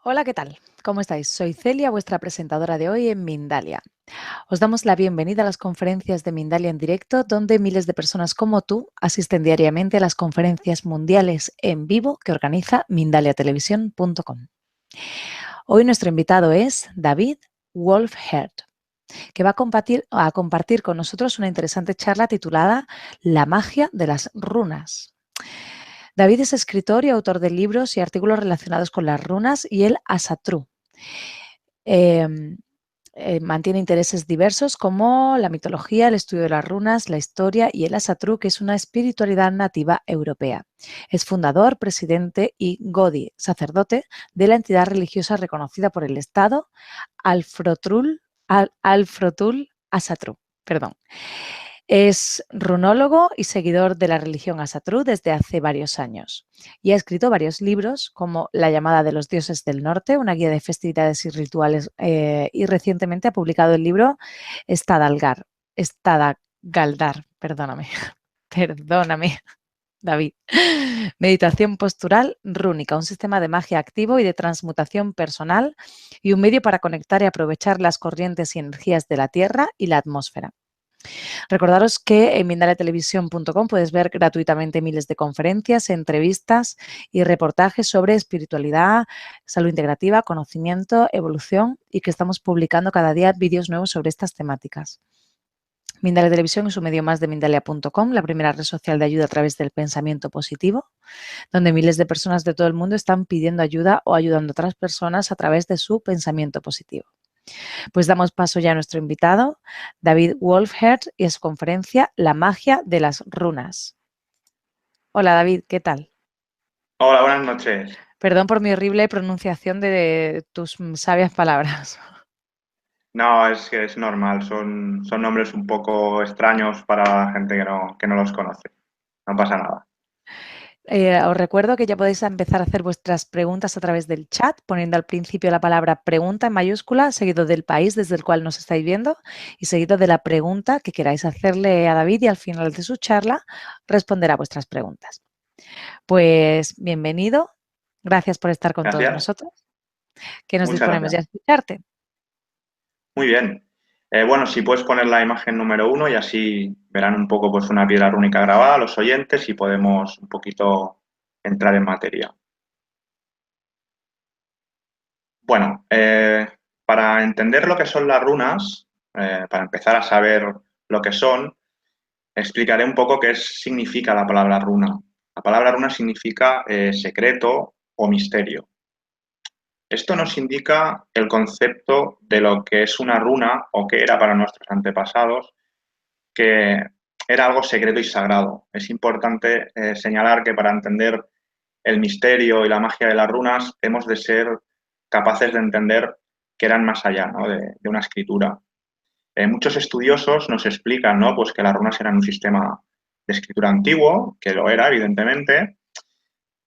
Hola, ¿qué tal? ¿Cómo estáis? Soy Celia, vuestra presentadora de hoy en Mindalia. Os damos la bienvenida a las conferencias de Mindalia en directo, donde miles de personas como tú asisten diariamente a las conferencias mundiales en vivo que organiza mindaliatelevisión.com. Hoy nuestro invitado es David Wolfherdt, que va a compartir con nosotros una interesante charla titulada La magia de las runas. David es escritor y autor de libros y artículos relacionados con las runas y el Asatru. Em, Mantiene intereses diversos como la mitología, el estudio de las runas, la historia y el Asatru, que es una espiritualidad nativa europea. Es fundador, presidente y Godi, sacerdote de la entidad religiosa reconocida por el Estado, Alfrotul Asatru. Perdón. Es runólogo y seguidor de la religión Asatru desde hace varios años y ha escrito varios libros como La llamada de los dioses del norte, una guía de festividades y rituales, y recientemente ha publicado el libro Estadagaldar, perdóname, perdóname, David. Meditación postural rúnica, un sistema de magia activo y de transmutación personal y un medio para conectar y aprovechar las corrientes y energías de la Tierra y la atmósfera. Recordaros que en mindaliatelevisión.com puedes ver gratuitamente miles de conferencias, entrevistas y reportajes sobre espiritualidad, salud integrativa, conocimiento, evolución y que estamos publicando cada día vídeos nuevos sobre estas temáticas. Mindalia Televisión es un medio más de Mindalia.com, la primera red social de ayuda a través del pensamiento positivo, donde miles de personas de todo el mundo están pidiendo ayuda o ayudando a otras personas a través de su pensamiento positivo. Pues damos paso ya a nuestro invitado, David Wolfherdt, y a su conferencia La magia de las runas. Hola David, ¿qué tal? Hola, buenas noches. Perdón por mi horrible pronunciación de tus sabias palabras. No, es que es normal, son nombres un poco extraños para la gente que no los conoce. No pasa nada. Os recuerdo que ya podéis empezar a hacer vuestras preguntas a través del chat, poniendo al principio la palabra pregunta en mayúscula, seguido del país desde el cual nos estáis viendo y seguido de la pregunta que queráis hacerle a David y al final de su charla responderá vuestras preguntas. Pues bienvenido, gracias por estar con todos Gracias. nosotros, que nos Muchas disponemos ya a gracias. escucharte. Muy bien. Bueno, si puedes poner la imagen número 1 y así verán un poco pues una piedra rúnica grabada los oyentes y podemos un poquito entrar en materia. Bueno, para entender lo que son las runas, para empezar a saber lo que son, explicaré un poco qué significa la palabra runa. La palabra runa significa secreto o misterio. Esto nos indica el concepto de lo que es una runa o que era para nuestros antepasados, que era algo secreto y sagrado. Es importante señalar que para entender el misterio y la magia de las runas hemos de ser capaces de entender que eran más allá, ¿no?, de una escritura. Muchos estudiosos nos explican, ¿no?, pues que las runas eran un sistema de escritura antiguo, que lo era, evidentemente,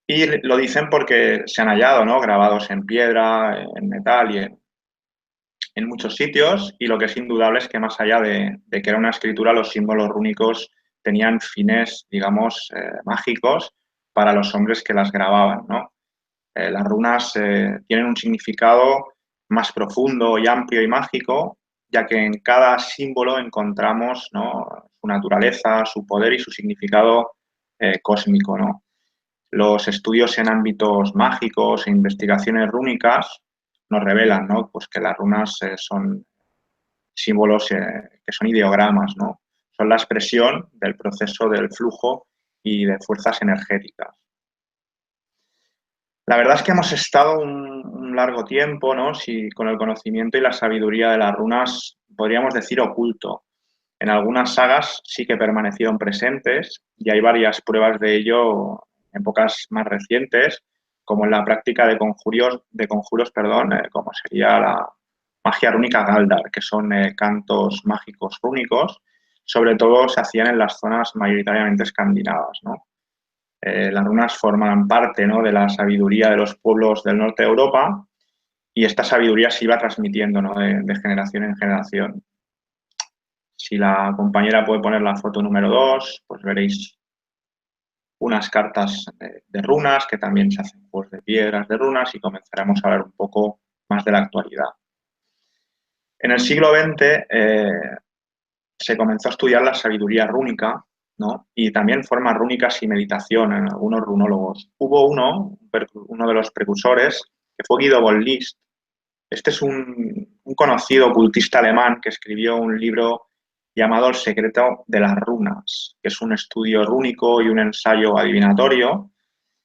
y lo dicen porque se han hallado, ¿no?, grabados en piedra, en metal y en muchos sitios, y lo que es indudable es que más allá de que era una escritura, los símbolos rúnicos tenían fines, digamos, mágicos para los hombres que las grababan, ¿no? Las runas tienen un significado más profundo y amplio y mágico, ya que en cada símbolo encontramos, ¿no?, su naturaleza, su poder y su significado cósmico, ¿no? Los estudios en ámbitos mágicos e investigaciones rúnicas nos revelan, ¿no?, pues que las runas son símbolos que son ideogramas, ¿no? Son la expresión del proceso del flujo y de fuerzas energéticas. La verdad es que hemos estado un largo tiempo, ¿no?, con el conocimiento y la sabiduría de las runas, podríamos decir, oculto. En algunas sagas sí que permanecieron presentes y hay varias pruebas de ello en épocas más recientes, como en la práctica de conjuros, perdón, como sería la magia rúnica Galdar, que son cantos mágicos rúnicos. Sobre todo se hacían en las zonas mayoritariamente escandinavas, ¿no? Las runas forman parte, ¿no?, de la sabiduría de los pueblos del norte de Europa y esta sabiduría se iba transmitiendo, ¿no?, de generación en generación. Si la compañera puede poner la foto número 2, pues veréis algunas cartas de runas, que también se hacen juegos de piedras de runas, y comenzaremos a hablar un poco más de la actualidad. En el siglo XX se comenzó a estudiar la sabiduría rúnica, ¿no? Y también formas rúnicas y meditación en algunos runólogos. Hubo uno de los precursores, que fue Guido von List. Este es un conocido ocultista alemán que escribió un libro llamado El secreto de las runas, que es un estudio rúnico y un ensayo adivinatorio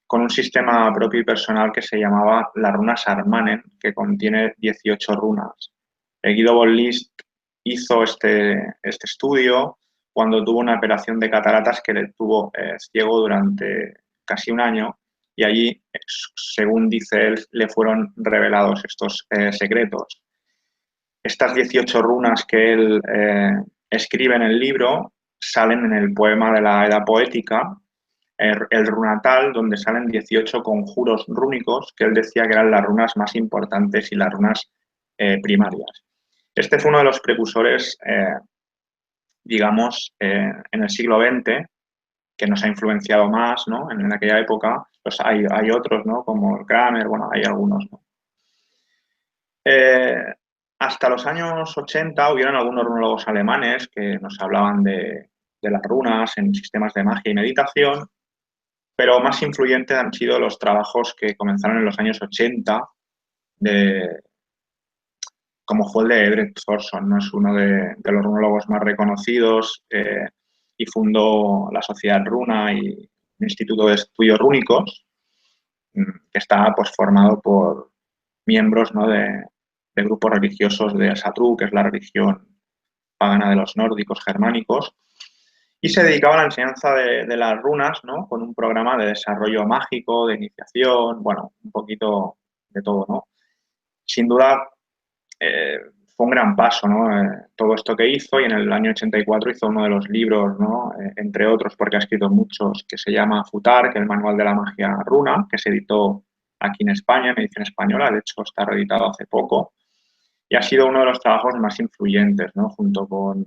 con un sistema propio y personal que se llamaba las runas Armanen, que contiene 18 runas. Guido von List hizo este estudio cuando tuvo una operación de cataratas que le tuvo ciego durante casi un año, y allí, según dice él, le fueron revelados estos secretos. Estas 18 runas que él escribe en el libro salen en el poema de la Edda Poética, el Runatal, donde salen 18 conjuros rúnicos que él decía que eran las runas más importantes y las runas primarias. Este fue uno de los precursores, digamos, en el siglo XX, que nos ha influenciado más, ¿no? En aquella época. Pues hay otros, ¿no? Como el Kramer, bueno, hay algunos, ¿no? Hasta los años 80 hubieron algunos runólogos alemanes que nos hablaban de las runas en sistemas de magia y meditación, pero más influyentes han sido los trabajos que comenzaron en los años 80, como fue el de Edred Thorsson, ¿no? Es uno de los runólogos más reconocidos, y fundó la Sociedad Runa y un instituto de estudios rúnicos, que está pues, formado por miembros, ¿no? de grupos religiosos de Satru, que es la religión pagana de los nórdicos germánicos, y se dedicaba a la enseñanza de las runas, ¿no? Con un programa de desarrollo mágico, de iniciación, bueno, un poquito de todo, ¿no? Sin duda, fue un gran paso, ¿no? Todo esto que hizo, y en el año 84 hizo uno de los libros, ¿no? Entre otros, porque ha escrito muchos, que se llama Futar, que es el manual de la magia runa, que se editó aquí en España, en edición española, de hecho está reeditado hace poco, y ha sido uno de los trabajos más influyentes, ¿no? Junto con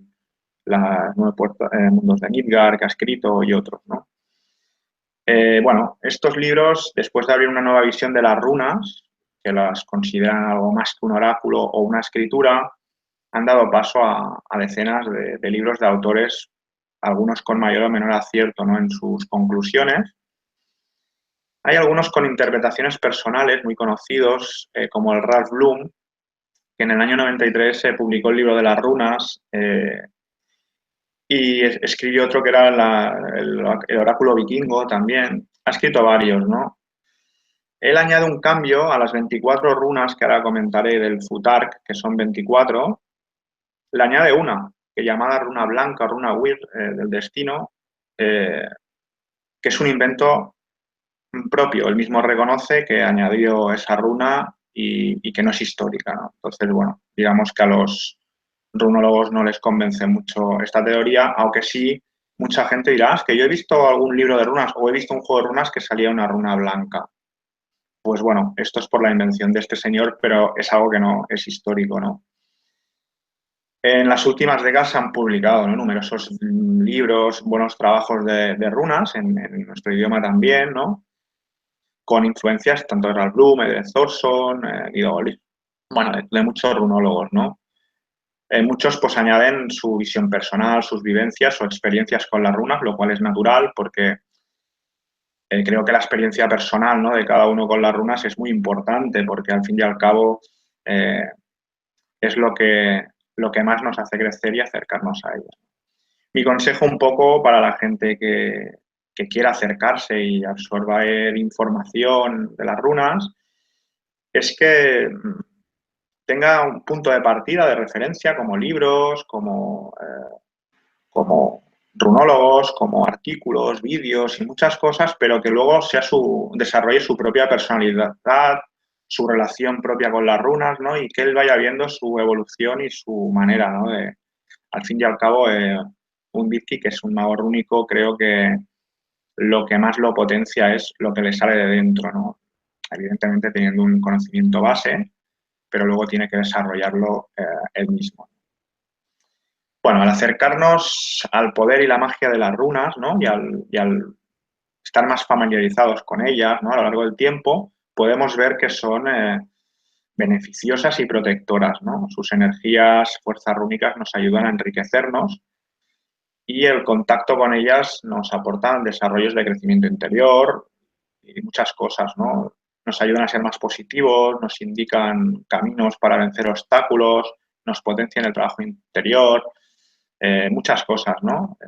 los 9 mundos de Nidgar, que ha escrito, y otros, ¿no? Bueno, estos libros, después de abrir una nueva visión de las runas, que las consideran algo más que un oráculo o una escritura, han dado paso a decenas de libros de autores, algunos con mayor o menor acierto, ¿no? En sus conclusiones. Hay algunos con interpretaciones personales muy conocidos, como el Ralph Bloom, que en el año 93 se publicó el libro de las runas, y escribió otro que era el oráculo vikingo también. Ha escrito varios, ¿no? Él añade un cambio a las 24 runas que ahora comentaré del Futark, que son 24. Le añade una, que llamada runa blanca, runa Weir, del destino, que es un invento propio. Él mismo reconoce que añadió esa runa y que no es histórica, ¿no? Entonces, bueno, digamos que a los runólogos no les convence mucho esta teoría, aunque sí mucha gente dirá, es que yo he visto algún libro de runas o he visto un juego de runas que salía una runa blanca. Pues bueno, esto es por la invención de este señor, pero es algo que no es histórico, ¿no? En las últimas décadas se han publicado, ¿no? Numerosos libros, buenos trabajos de runas, en nuestro idioma también, ¿no? Con influencias tanto de Ralph Bloom, de Thorsson, Guido Oli, bueno, de muchos runólogos, ¿no? Muchos pues añaden su visión personal, sus vivencias o experiencias con las runas, lo cual es natural porque creo que la experiencia personal, ¿no? De cada uno con las runas es muy importante, porque al fin y al cabo es lo que más nos hace crecer y acercarnos a ellas. Mi consejo un poco para la gente que quiera acercarse y absorber información de las runas es que tenga un punto de partida, de referencia, como libros, como runólogos, como artículos, vídeos y muchas cosas, pero que luego desarrolle su propia personalidad, su relación propia con las runas, ¿no? Y que él vaya viendo su evolución y su manera, ¿no? Al fin y al cabo, un Vizki, que es un mago rúnico, creo que lo que más lo potencia es lo que le sale de dentro, ¿no? Evidentemente teniendo un conocimiento base, pero luego tiene que desarrollarlo él mismo. Bueno, al acercarnos al poder y la magia de las runas, ¿no? y al estar más familiarizados con ellas, ¿no? A lo largo del tiempo, podemos ver que son beneficiosas y protectoras, ¿no? Sus energías, fuerzas rúnicas nos ayudan a enriquecernos y el contacto con ellas nos aportan desarrollos de crecimiento interior y muchas cosas, ¿no? Nos ayudan a ser más positivos, nos indican caminos para vencer obstáculos, nos potencian el trabajo interior, muchas cosas, ¿no?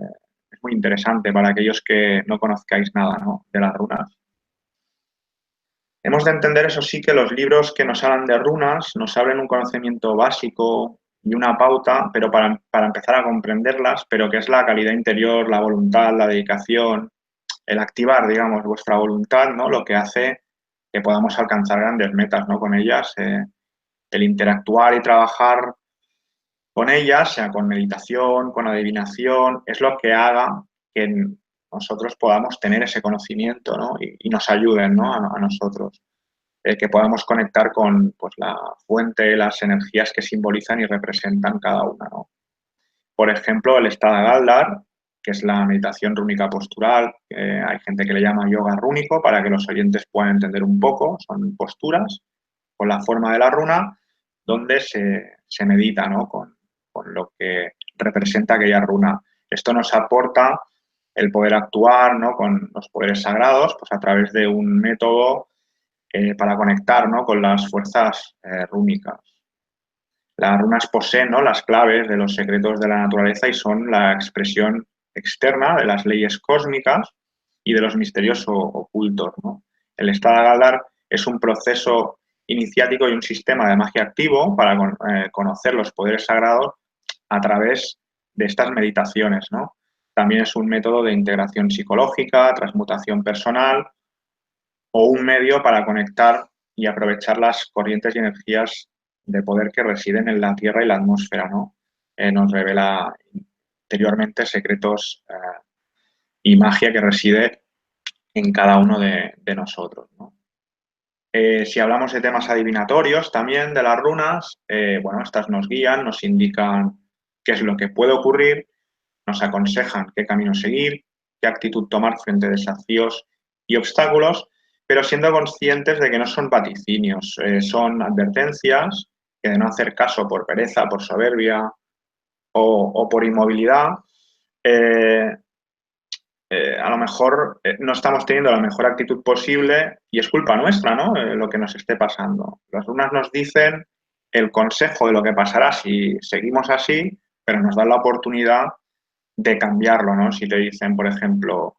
Es muy interesante para aquellos que no conozcáis nada, ¿no? De las runas. Hemos de entender, eso sí, que los libros que nos hablan de runas nos abren un conocimiento básico y una pauta, pero para empezar a comprenderlas, pero que es la calidad interior, la voluntad, la dedicación, el activar, digamos, vuestra voluntad, ¿no? Lo que hace que podamos alcanzar grandes metas, ¿no? Con ellas, el interactuar y trabajar con ellas, sea con meditación, con adivinación, es lo que haga que nosotros podamos tener ese conocimiento, ¿no? Y nos ayuden, ¿no? A nosotros. Que podamos conectar con pues, la fuente, las energías que simbolizan y representan cada una, ¿no? Por ejemplo, el Sthada Galdar, que es la meditación rúnica postural, hay gente que le llama yoga rúnico para que los oyentes puedan entender un poco, son posturas con la forma de la runa, donde se medita, ¿no? Con lo que representa aquella runa. Esto nos aporta el poder actuar, ¿no? Con los poderes sagrados, pues a través de un método para conectar, ¿no? Con las fuerzas rúnicas. Las runas poseen, ¿no? Las claves de los secretos de la naturaleza y son la expresión externa de las leyes cósmicas y de los misterios ocultos, ¿no? El Sthada Galdar es un proceso iniciático y un sistema de magia activo para conocer los poderes sagrados a través de estas meditaciones, ¿no? También es un método de integración psicológica, transmutación personal o un medio para conectar y aprovechar las corrientes y energías de poder que residen en la Tierra y la atmósfera, ¿no? Nos revela interiormente secretos y magia que reside en cada uno de nosotros, ¿no? Si hablamos de temas adivinatorios también de las runas, bueno, estas nos guían, nos indican qué es lo que puede ocurrir, nos aconsejan qué camino seguir, qué actitud tomar frente a desafíos y obstáculos, pero siendo conscientes de que no son vaticinios, son advertencias que de no hacer caso por pereza, por soberbia o por inmovilidad, eh, a lo mejor no estamos teniendo la mejor actitud posible y es culpa nuestra, ¿no? Lo que nos esté pasando. Las runas nos dicen el consejo de lo que pasará si seguimos así, pero nos dan la oportunidad de cambiarlo, ¿no? Si te dicen, por ejemplo,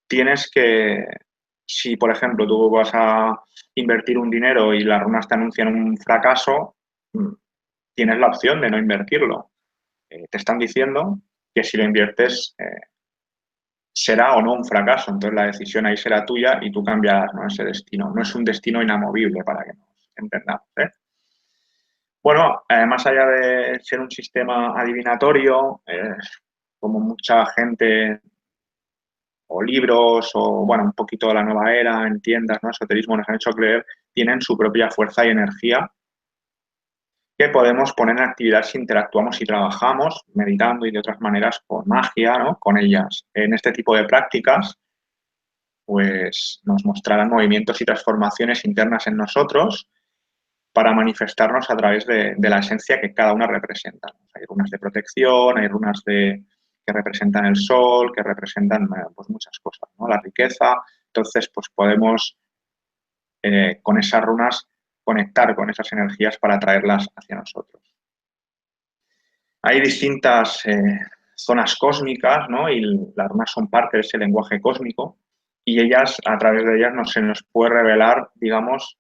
tienes que, si por ejemplo tú vas a invertir un dinero y las runas te anuncian un fracaso, tienes la opción de no invertirlo. Te están diciendo que si lo inviertes será o no un fracaso, entonces la decisión ahí será tuya y tú cambiarás, ¿no? Ese destino. No es un destino inamovible para que nos entendamos, ¿eh? Bueno, más allá de ser un sistema adivinatorio, como mucha gente o libros o, bueno, un poquito de la nueva era en tiendas, ¿no? Esoterismo nos han hecho creer, tienen su propia fuerza y energía que podemos poner en actividad si interactuamos y trabajamos, meditando y de otras maneras con magia, ¿no? Con ellas. En este tipo de prácticas, pues nos mostrarán movimientos y transformaciones internas en nosotros para manifestarnos a través de la esencia que cada una representa. Hay runas de protección, hay runas que representan el sol, que representan pues muchas cosas, ¿no? La riqueza. Entonces, pues podemos con esas runas conectar con esas energías para traerlas hacia nosotros. Hay distintas zonas cósmicas, ¿no? Y las runas son parte de ese lenguaje cósmico y ellas, a través de ellas, se nos puede revelar, digamos,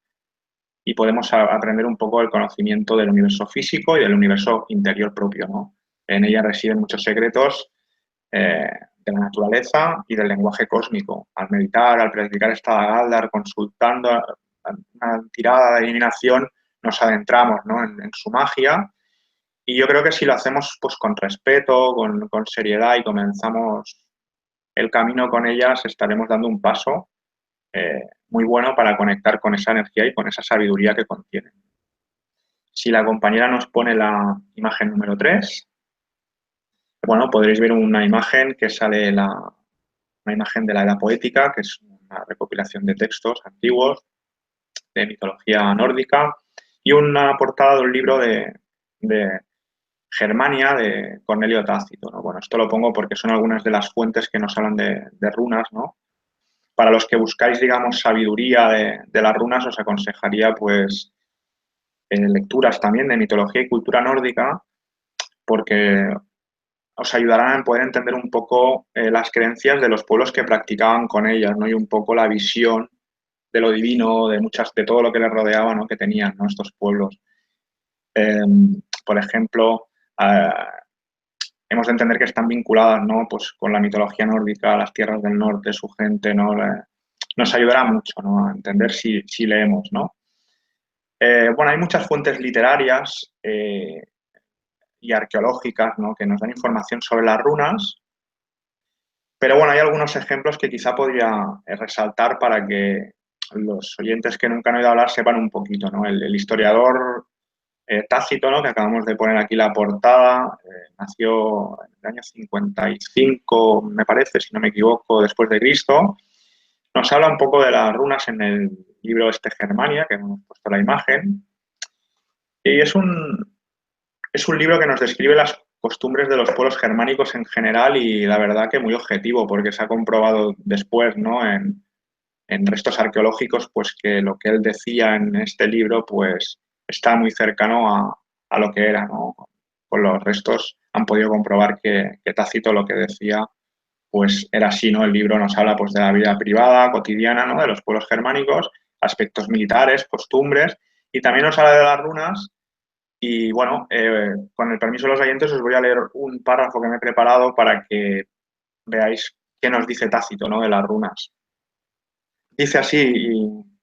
y podemos aprender un poco el conocimiento del universo físico y del universo interior propio, ¿no? En ella residen muchos secretos de la naturaleza y del lenguaje cósmico. Al meditar, al practicar esta Galdar, consultando una tirada de adivinación, nos adentramos, ¿no? en su magia. Y yo creo que si lo hacemos pues, con respeto, con seriedad y comenzamos el camino con ellas, estaremos dando un paso muy bueno para conectar con esa energía y con esa sabiduría que contienen. Si la compañera nos pone la imagen número 3, bueno, podréis ver una imagen que sale una imagen de la Edda Poética, que es una recopilación de textos antiguos de mitología nórdica, y una portada de un libro de Germania de Cornelio Tácito, ¿no? Bueno, esto lo pongo porque son algunas de las fuentes que nos hablan de runas, ¿no? Para los que buscáis, digamos, sabiduría de las runas, os aconsejaría, pues, lecturas también de mitología y cultura nórdica, porque os ayudarán a poder entender un poco las creencias de los pueblos que practicaban con ellas, ¿no? Y un poco la visión de lo divino, de todo lo que les rodeaba, ¿no? Que tenían, ¿no? Estos pueblos. Eh, por ejemplo, hemos de entender que están vinculadas, ¿no? Pues con la mitología nórdica, las tierras del norte, su gente, ¿no? Nos ayudará mucho, ¿no? A entender si leemos, ¿no? Bueno, hay muchas fuentes literarias y arqueológicas, ¿no? Que nos dan información sobre las runas, pero bueno, hay algunos ejemplos que quizá podría resaltar para que los oyentes que nunca han oído hablar sepan un poquito, ¿no? El historiador Tácito, ¿no? Que acabamos de poner aquí la portada, nació en el año 55, me parece, si no me equivoco, después de Cristo. Nos habla un poco de las runas en el libro este Germania, que hemos puesto la imagen. Y es un libro que nos describe las costumbres de los pueblos germánicos en general y la verdad que muy objetivo, porque se ha comprobado después, ¿no? En restos arqueológicos, pues que lo que él decía en este libro, pues está muy cercano a lo que era, ¿no? Con los restos han podido comprobar que Tácito lo que decía, pues era así, ¿no? El libro nos habla, pues, de la vida privada, cotidiana, ¿no? De los pueblos germánicos, aspectos militares, costumbres, y también nos habla de las runas. Y bueno, con el permiso de los oyentes os voy a leer un párrafo que me he preparado para que veáis qué nos dice Tácito, ¿no? De las runas. Dice así,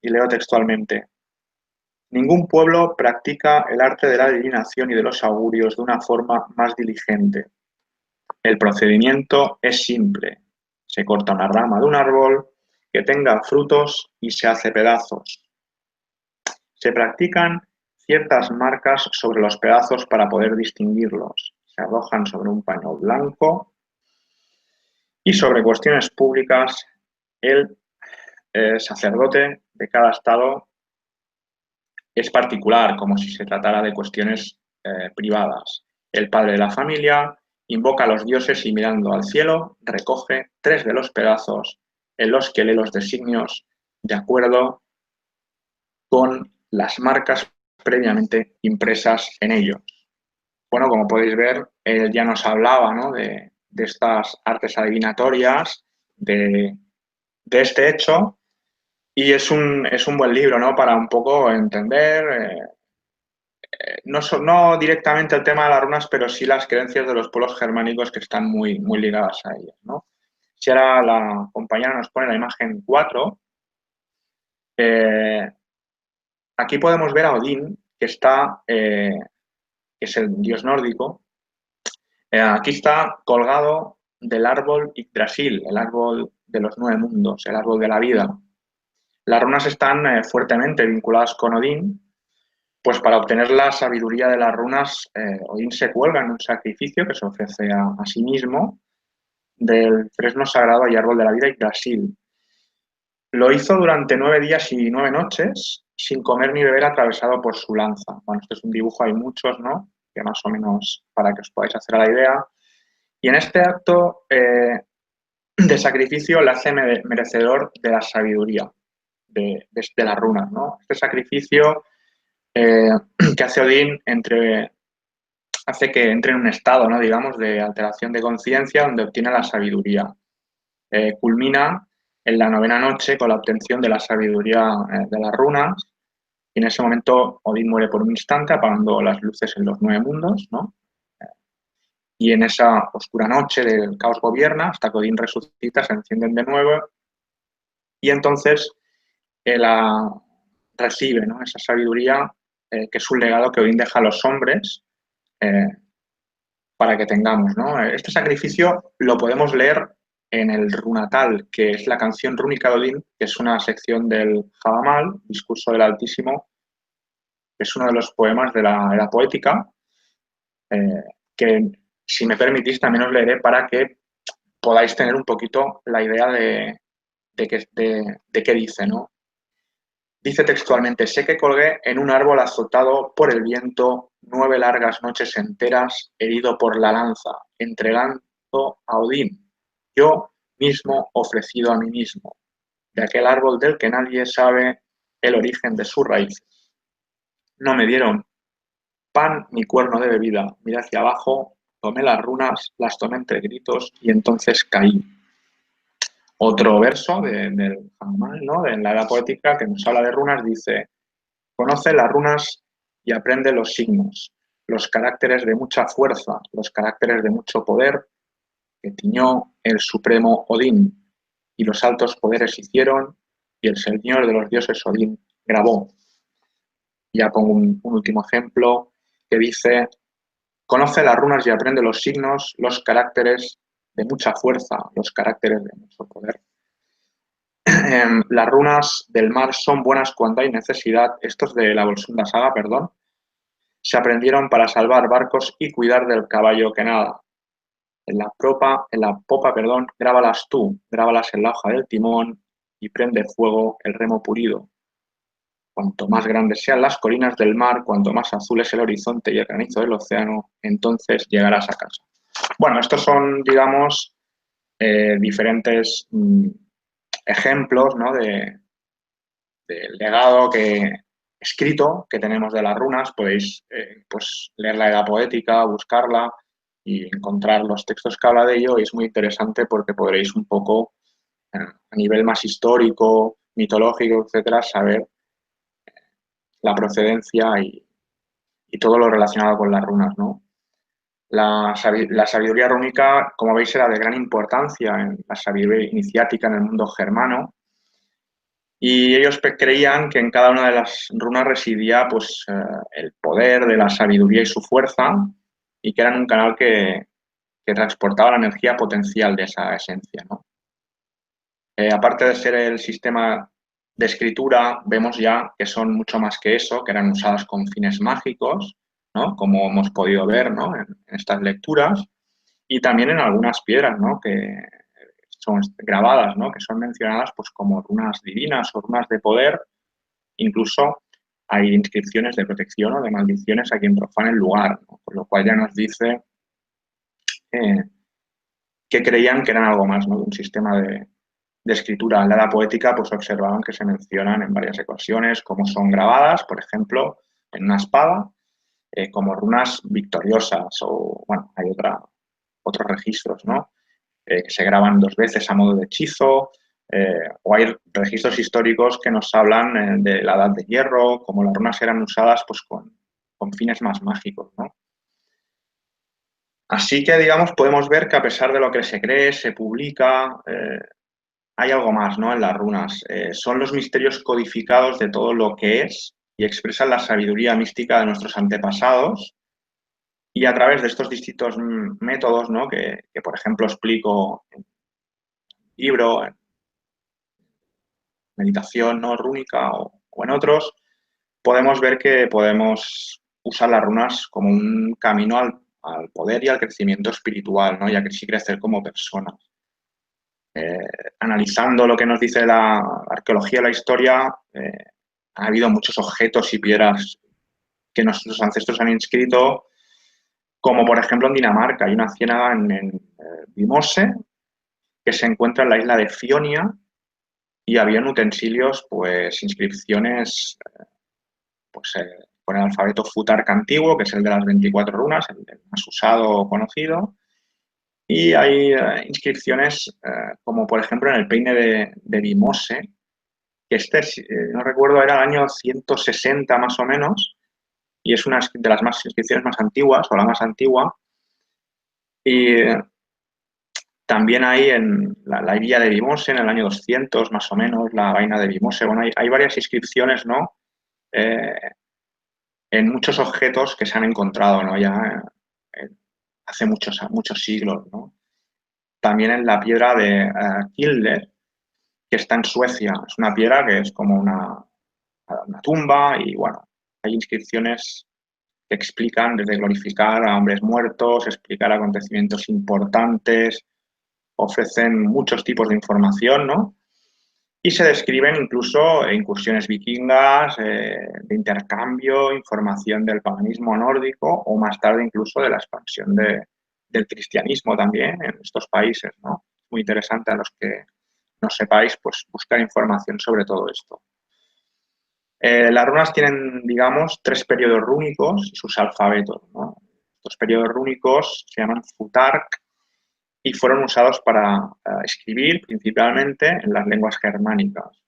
y leo textualmente: ningún pueblo practica el arte de la adivinación y de los augurios de una forma más diligente. El procedimiento es simple. Se corta una rama de un árbol que tenga frutos y se hace pedazos. Se practican ciertas marcas sobre los pedazos para poder distinguirlos. Se arrojan sobre un paño blanco y sobre cuestiones públicas el sacerdote de cada estado es particular, como si se tratara de cuestiones privadas. El padre de la familia invoca a los dioses y mirando al cielo recoge 3 de los pedazos en los que lee los designios de acuerdo con las marcas previamente impresas en ellos. Bueno, como podéis ver, él ya nos hablaba, ¿no? de estas artes adivinatorias, de este hecho, y es un buen libro, ¿no? Para un poco entender no directamente el tema de las runas, pero sí las creencias de los pueblos germánicos que están muy ligadas a ellas, ¿no? Si ahora la compañera nos pone la imagen 4, aquí podemos ver a Odín, que es el dios nórdico. Aquí está colgado del árbol Yggdrasil, el árbol de los 9 mundos, el árbol de la vida. Las runas están fuertemente vinculadas con Odín. Pues para obtener la sabiduría de las runas, Odín se cuelga en un sacrificio que se ofrece a sí mismo del fresno sagrado y árbol de la vida Yggdrasil. Lo hizo durante 9 días y 9 noches, sin comer ni beber, atravesado por su lanza. Bueno, este es un dibujo, hay muchos, ¿no? Que más o menos para que os podáis hacer a la idea. Y en este acto de sacrificio le hace merecedor de la sabiduría de las runas, ¿no? Este sacrificio eh, que hace Odín hace que entre en un estado, ¿no? Digamos, de alteración de conciencia donde obtiene la sabiduría. Culmina en la 9ª noche con la obtención de la sabiduría de las runas, y en ese momento Odín muere por un instante apagando las luces en los 9 mundos, ¿no? Y en esa oscura noche del caos gobierna hasta que Odín resucita, se encienden de nuevo y entonces él recibe, ¿no? Esa sabiduría que es un legado que Odín deja a los hombres eh, para que tengamos, ¿no? Este sacrificio lo podemos leer en el Runatal, que es la canción rúnica de Odín, que es una sección del Javamal, Discurso del Altísimo, que es uno de los poemas de la era poética, que si me permitís también os leeré para que podáis tener un poquito la idea de qué dice, ¿no? Dice textualmente, sé que colgué en un árbol azotado por el viento 9 largas noches enteras, herido por la lanza, entregando a Odín, yo mismo ofrecido a mí mismo, de aquel árbol del que nadie sabe el origen de sus raíces. No me dieron pan ni cuerno de bebida, miré hacia abajo, tomé las runas, las tomé entre gritos y entonces caí. Otro verso del Hanuman, ¿no? De la Edda Poética, que nos habla de runas, dice: conoce las runas y aprende los signos, los caracteres de mucha fuerza, los caracteres de mucho poder que tiñó el supremo Odín, y los altos poderes hicieron, y el señor de los dioses Odín grabó. Ya pongo un último ejemplo que dice: conoce las runas y aprende los signos, los caracteres de mucha fuerza, los caracteres de mucho poder. Las runas del mar son buenas cuando hay necesidad. Esto es de la Volsunda Saga, perdón. Se aprendieron para salvar barcos y cuidar del caballo que nada. En la popa, perdón, grábalas tú, grábalas en la hoja del timón y prende fuego el remo pulido. Cuanto más grandes sean las colinas del mar, cuanto más azul es el horizonte y el granizo del océano, entonces llegarás a casa. Bueno, estos son, digamos, diferentes ejemplos, ¿no? Del legado escrito que tenemos de las runas. Podéis pues, leer la Edda Poética, buscarla y encontrar los textos que habla de ello. Y es muy interesante porque podréis un poco, a nivel más histórico, mitológico, etcétera, saber la procedencia y todo lo relacionado con las runas, ¿no? La sabiduría rúnica, como veis, era de gran importancia en la sabiduría iniciática en el mundo germano. Y ellos creían que en cada una de las runas residía pues, el poder de la sabiduría y su fuerza, y que eran un canal que transportaba la energía potencial de esa esencia, ¿no? Aparte de ser el sistema de escritura, vemos ya que son mucho más que eso, que eran usadas con fines mágicos, ¿no? Como hemos podido ver, ¿no? En estas lecturas, y también en algunas piedras, ¿no? Que son grabadas, ¿no? Que son mencionadas pues, como runas divinas o runas de poder. Incluso hay inscripciones de protección o de maldiciones a quien profane el lugar, ¿no? Con lo cual ya nos dice eh, que creían que eran algo más, ¿no? De un sistema de escritura. En la Edda Poética pues observaban que se mencionan en varias ocasiones cómo son grabadas, por ejemplo, en una espada, como runas victoriosas, o bueno, hay otros registros, ¿no? Que se graban 2 veces a modo de hechizo, o hay registros históricos que nos hablan de la Edad de Hierro, como las runas eran usadas pues, con fines más mágicos, ¿no? Así que, digamos, podemos ver que a pesar de lo que se cree, se publica, hay algo más, ¿no? En las runas. Son los misterios codificados de todo lo que es y expresan la sabiduría mística de nuestros antepasados. Y a través de estos distintos métodos, ¿no? Que, por ejemplo, explico en el libro, en meditación, ¿no? Rúnica o en otros, podemos ver que podemos usar las runas como un camino al poder y al crecimiento espiritual, ¿no? Y a que sí crecer como personas. Analizando lo que nos dice la arqueología y la historia, ha habido muchos objetos y piedras que nuestros ancestros han inscrito, como por ejemplo en Dinamarca. Hay una ciénaga en Vimose, que se encuentra en la isla de Fionia, y habían utensilios, pues inscripciones pues, con el alfabeto futarca antiguo, que es el de las 24 runas, el más usado o conocido. Y hay inscripciones, como por ejemplo en el peine de Vimose, que no recuerdo, era el año 160 más o menos, y es una de las inscripciones más antiguas, o la más antigua. Y también hay en la villa de Vimose, en el año 200 más o menos, la vaina de Vimose. Bueno, hay varias inscripciones, ¿no? Eh, en muchos objetos que se han encontrado, ¿no? Ya hace muchos siglos, ¿no? También en la piedra de Kilde, que está en Suecia. Es una piedra que es como una tumba, y bueno, hay inscripciones que explican desde glorificar a hombres muertos, explicar acontecimientos importantes, ofrecen muchos tipos de información, ¿no? Y se describen incluso incursiones vikingas, de intercambio, información del paganismo nórdico o más tarde incluso de la expansión del cristianismo también en estos países, ¿no? Muy interesante a los que no sepáis, pues buscar información sobre todo esto. Las runas tienen, digamos, 3 periodos rúnicos y sus alfabetos, ¿no? Estos periodos rúnicos se llaman Futhark y fueron usados para escribir principalmente en las lenguas germánicas.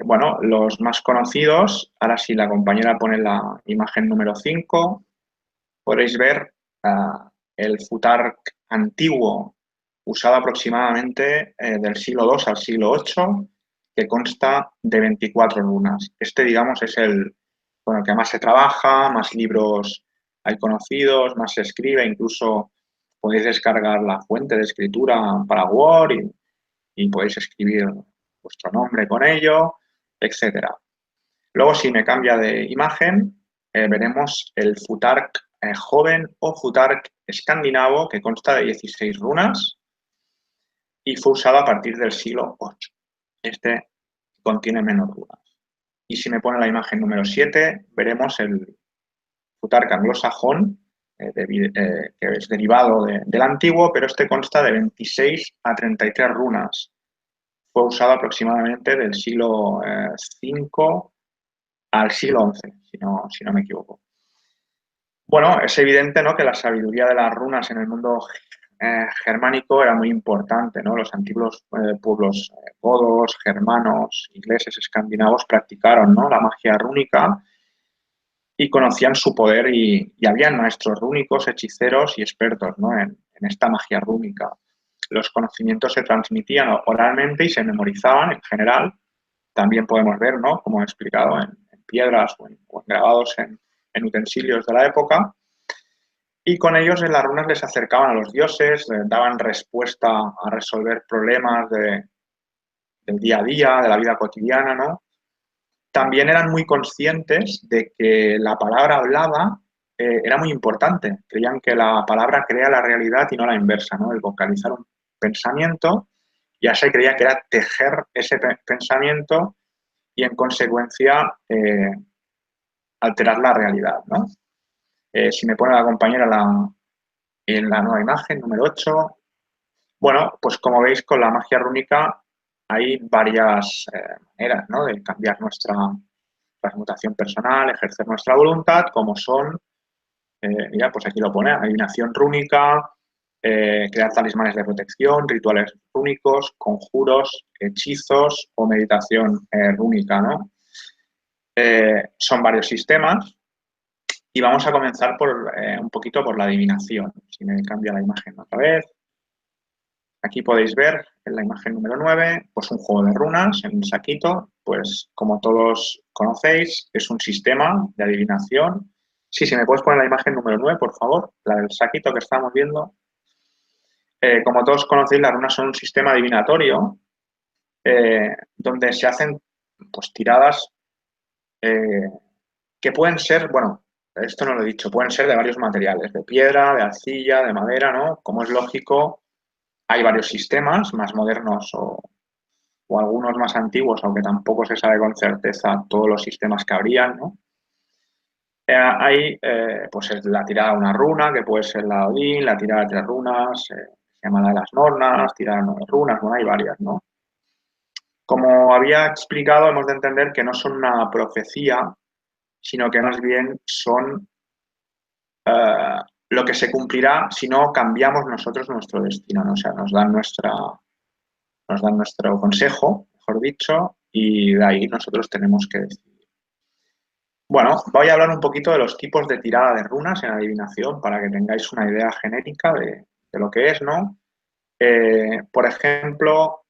Bueno, los más conocidos, ahora si la compañera pone la imagen número 5, podréis ver el Futhark antiguo, usado aproximadamente del siglo II al siglo VIII, que consta de 24 runas. Este, digamos, es el con el que más se trabaja, más libros hay conocidos, más se escribe, incluso podéis descargar la fuente de escritura para Word y podéis escribir vuestro nombre con ello, etcétera. Luego, si me cambia de imagen, veremos el Futhark joven o Futhark escandinavo, que consta de 16 runas y fue usado a partir del siglo VIII. Este contiene menos runas. Y si me pone la imagen número 7, veremos el Futhark anglosajón, que es derivado del antiguo, pero este consta de 26 a 33 runas. Fue usado aproximadamente del siglo V al siglo XI, si no me equivoco. Bueno, es evidente, ¿no?, que la sabiduría de las runas en el mundo germánico era muy importante, ¿no? Los antiguos pueblos godos, germanos, ingleses, escandinavos practicaron, ¿no?, la magia rúnica y conocían su poder y habían maestros rúnicos, hechiceros y expertos, ¿no?, en esta magia rúnica. Los conocimientos se transmitían oralmente y se memorizaban en general. También podemos ver, ¿no?, como he explicado, en piedras o en grabados en utensilios de la época. Y con ellos en las runas les acercaban a los dioses, daban respuesta a resolver problemas del día a día, de la vida cotidiana, ¿no? También eran muy conscientes de que la palabra hablada era muy importante. Creían que la palabra crea la realidad y no la inversa, ¿no? El vocalizar un pensamiento, ya se creía que era tejer ese pensamiento y en consecuencia alterar la realidad, ¿no? Si me pone la compañera en la nueva imagen, número 8, bueno, pues como veis con la magia rúnica hay varias maneras, ¿no?, de cambiar nuestra transmutación personal, ejercer nuestra voluntad, como son, mira, pues aquí lo pone, adivinación rúnica, crear talismanes de protección, rituales rúnicos, conjuros, hechizos o meditación rúnica, ¿no? Son varios sistemas y vamos a comenzar un poquito por la adivinación. Si me cambia la imagen otra vez. Aquí podéis ver en la imagen número 9, pues un juego de runas en un saquito, pues como todos conocéis, es un sistema de adivinación. Sí, si me puedes poner la imagen número 9, por favor, la del saquito que estamos viendo. Como todos conocéis, las runas son un sistema adivinatorio donde se hacen pues tiradas que pueden ser, bueno, esto no lo he dicho, pueden ser de varios materiales, de piedra, de arcilla, de madera, ¿no? Como es lógico, hay varios sistemas más modernos o algunos más antiguos, aunque tampoco se sabe con certeza todos los sistemas que habrían, ¿no? Hay, pues, la tirada de una runa, que puede ser la Odín, la tirada de 3 runas, se llama la de las Nornas, tirada de 9 runas, bueno, hay varias, ¿no? Como había explicado, hemos de entender que no son una profecía, sino que más bien son lo que se cumplirá si no cambiamos nosotros nuestro destino, ¿no? O sea, nos dan nuestro consejo, mejor dicho, y de ahí nosotros tenemos que decidir. Bueno, voy a hablar un poquito de los tipos de tirada de runas en adivinación para que tengáis una idea genérica de lo que es, ¿no? Por ejemplo,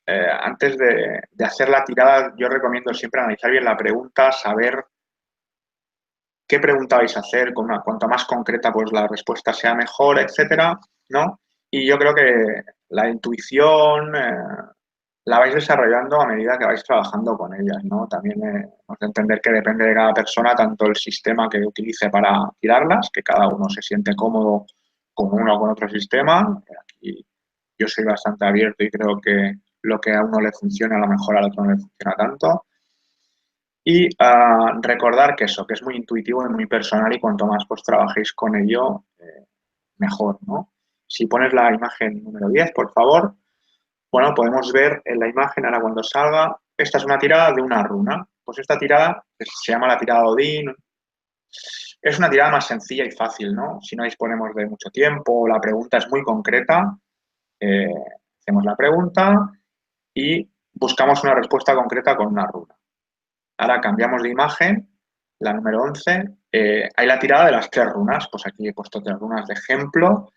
antes de hacer la tirada, yo recomiendo siempre analizar bien la pregunta, saber qué pregunta vais a hacer, cuanto más concreta pues la respuesta sea mejor, etcétera, ¿no? Y yo creo que la intuición la vais desarrollando a medida que vais trabajando con ellas, ¿no? También hemos de entender que depende de cada persona tanto el sistema que utilice para tirarlas, que cada uno se siente cómodo con uno o con otro sistema. Aquí yo soy bastante abierto y creo que lo que a uno le funciona, a lo mejor al otro no le funciona tanto. Y recordar que eso, que es muy intuitivo y muy personal y cuanto más pues trabajéis con ello, mejor, ¿no? Si pones la imagen número 10, por favor, bueno, podemos ver en la imagen, ahora cuando salga, esta es una tirada de una runa. Pues esta tirada, que se llama la tirada Odín, es una tirada más sencilla y fácil, ¿no? Si no disponemos de mucho tiempo, la pregunta es muy concreta, eh, hacemos la pregunta y buscamos una respuesta concreta con una runa. Ahora cambiamos de imagen, la número 11, hay la tirada de las 3 runas, pues aquí he puesto 3 runas de ejemplo.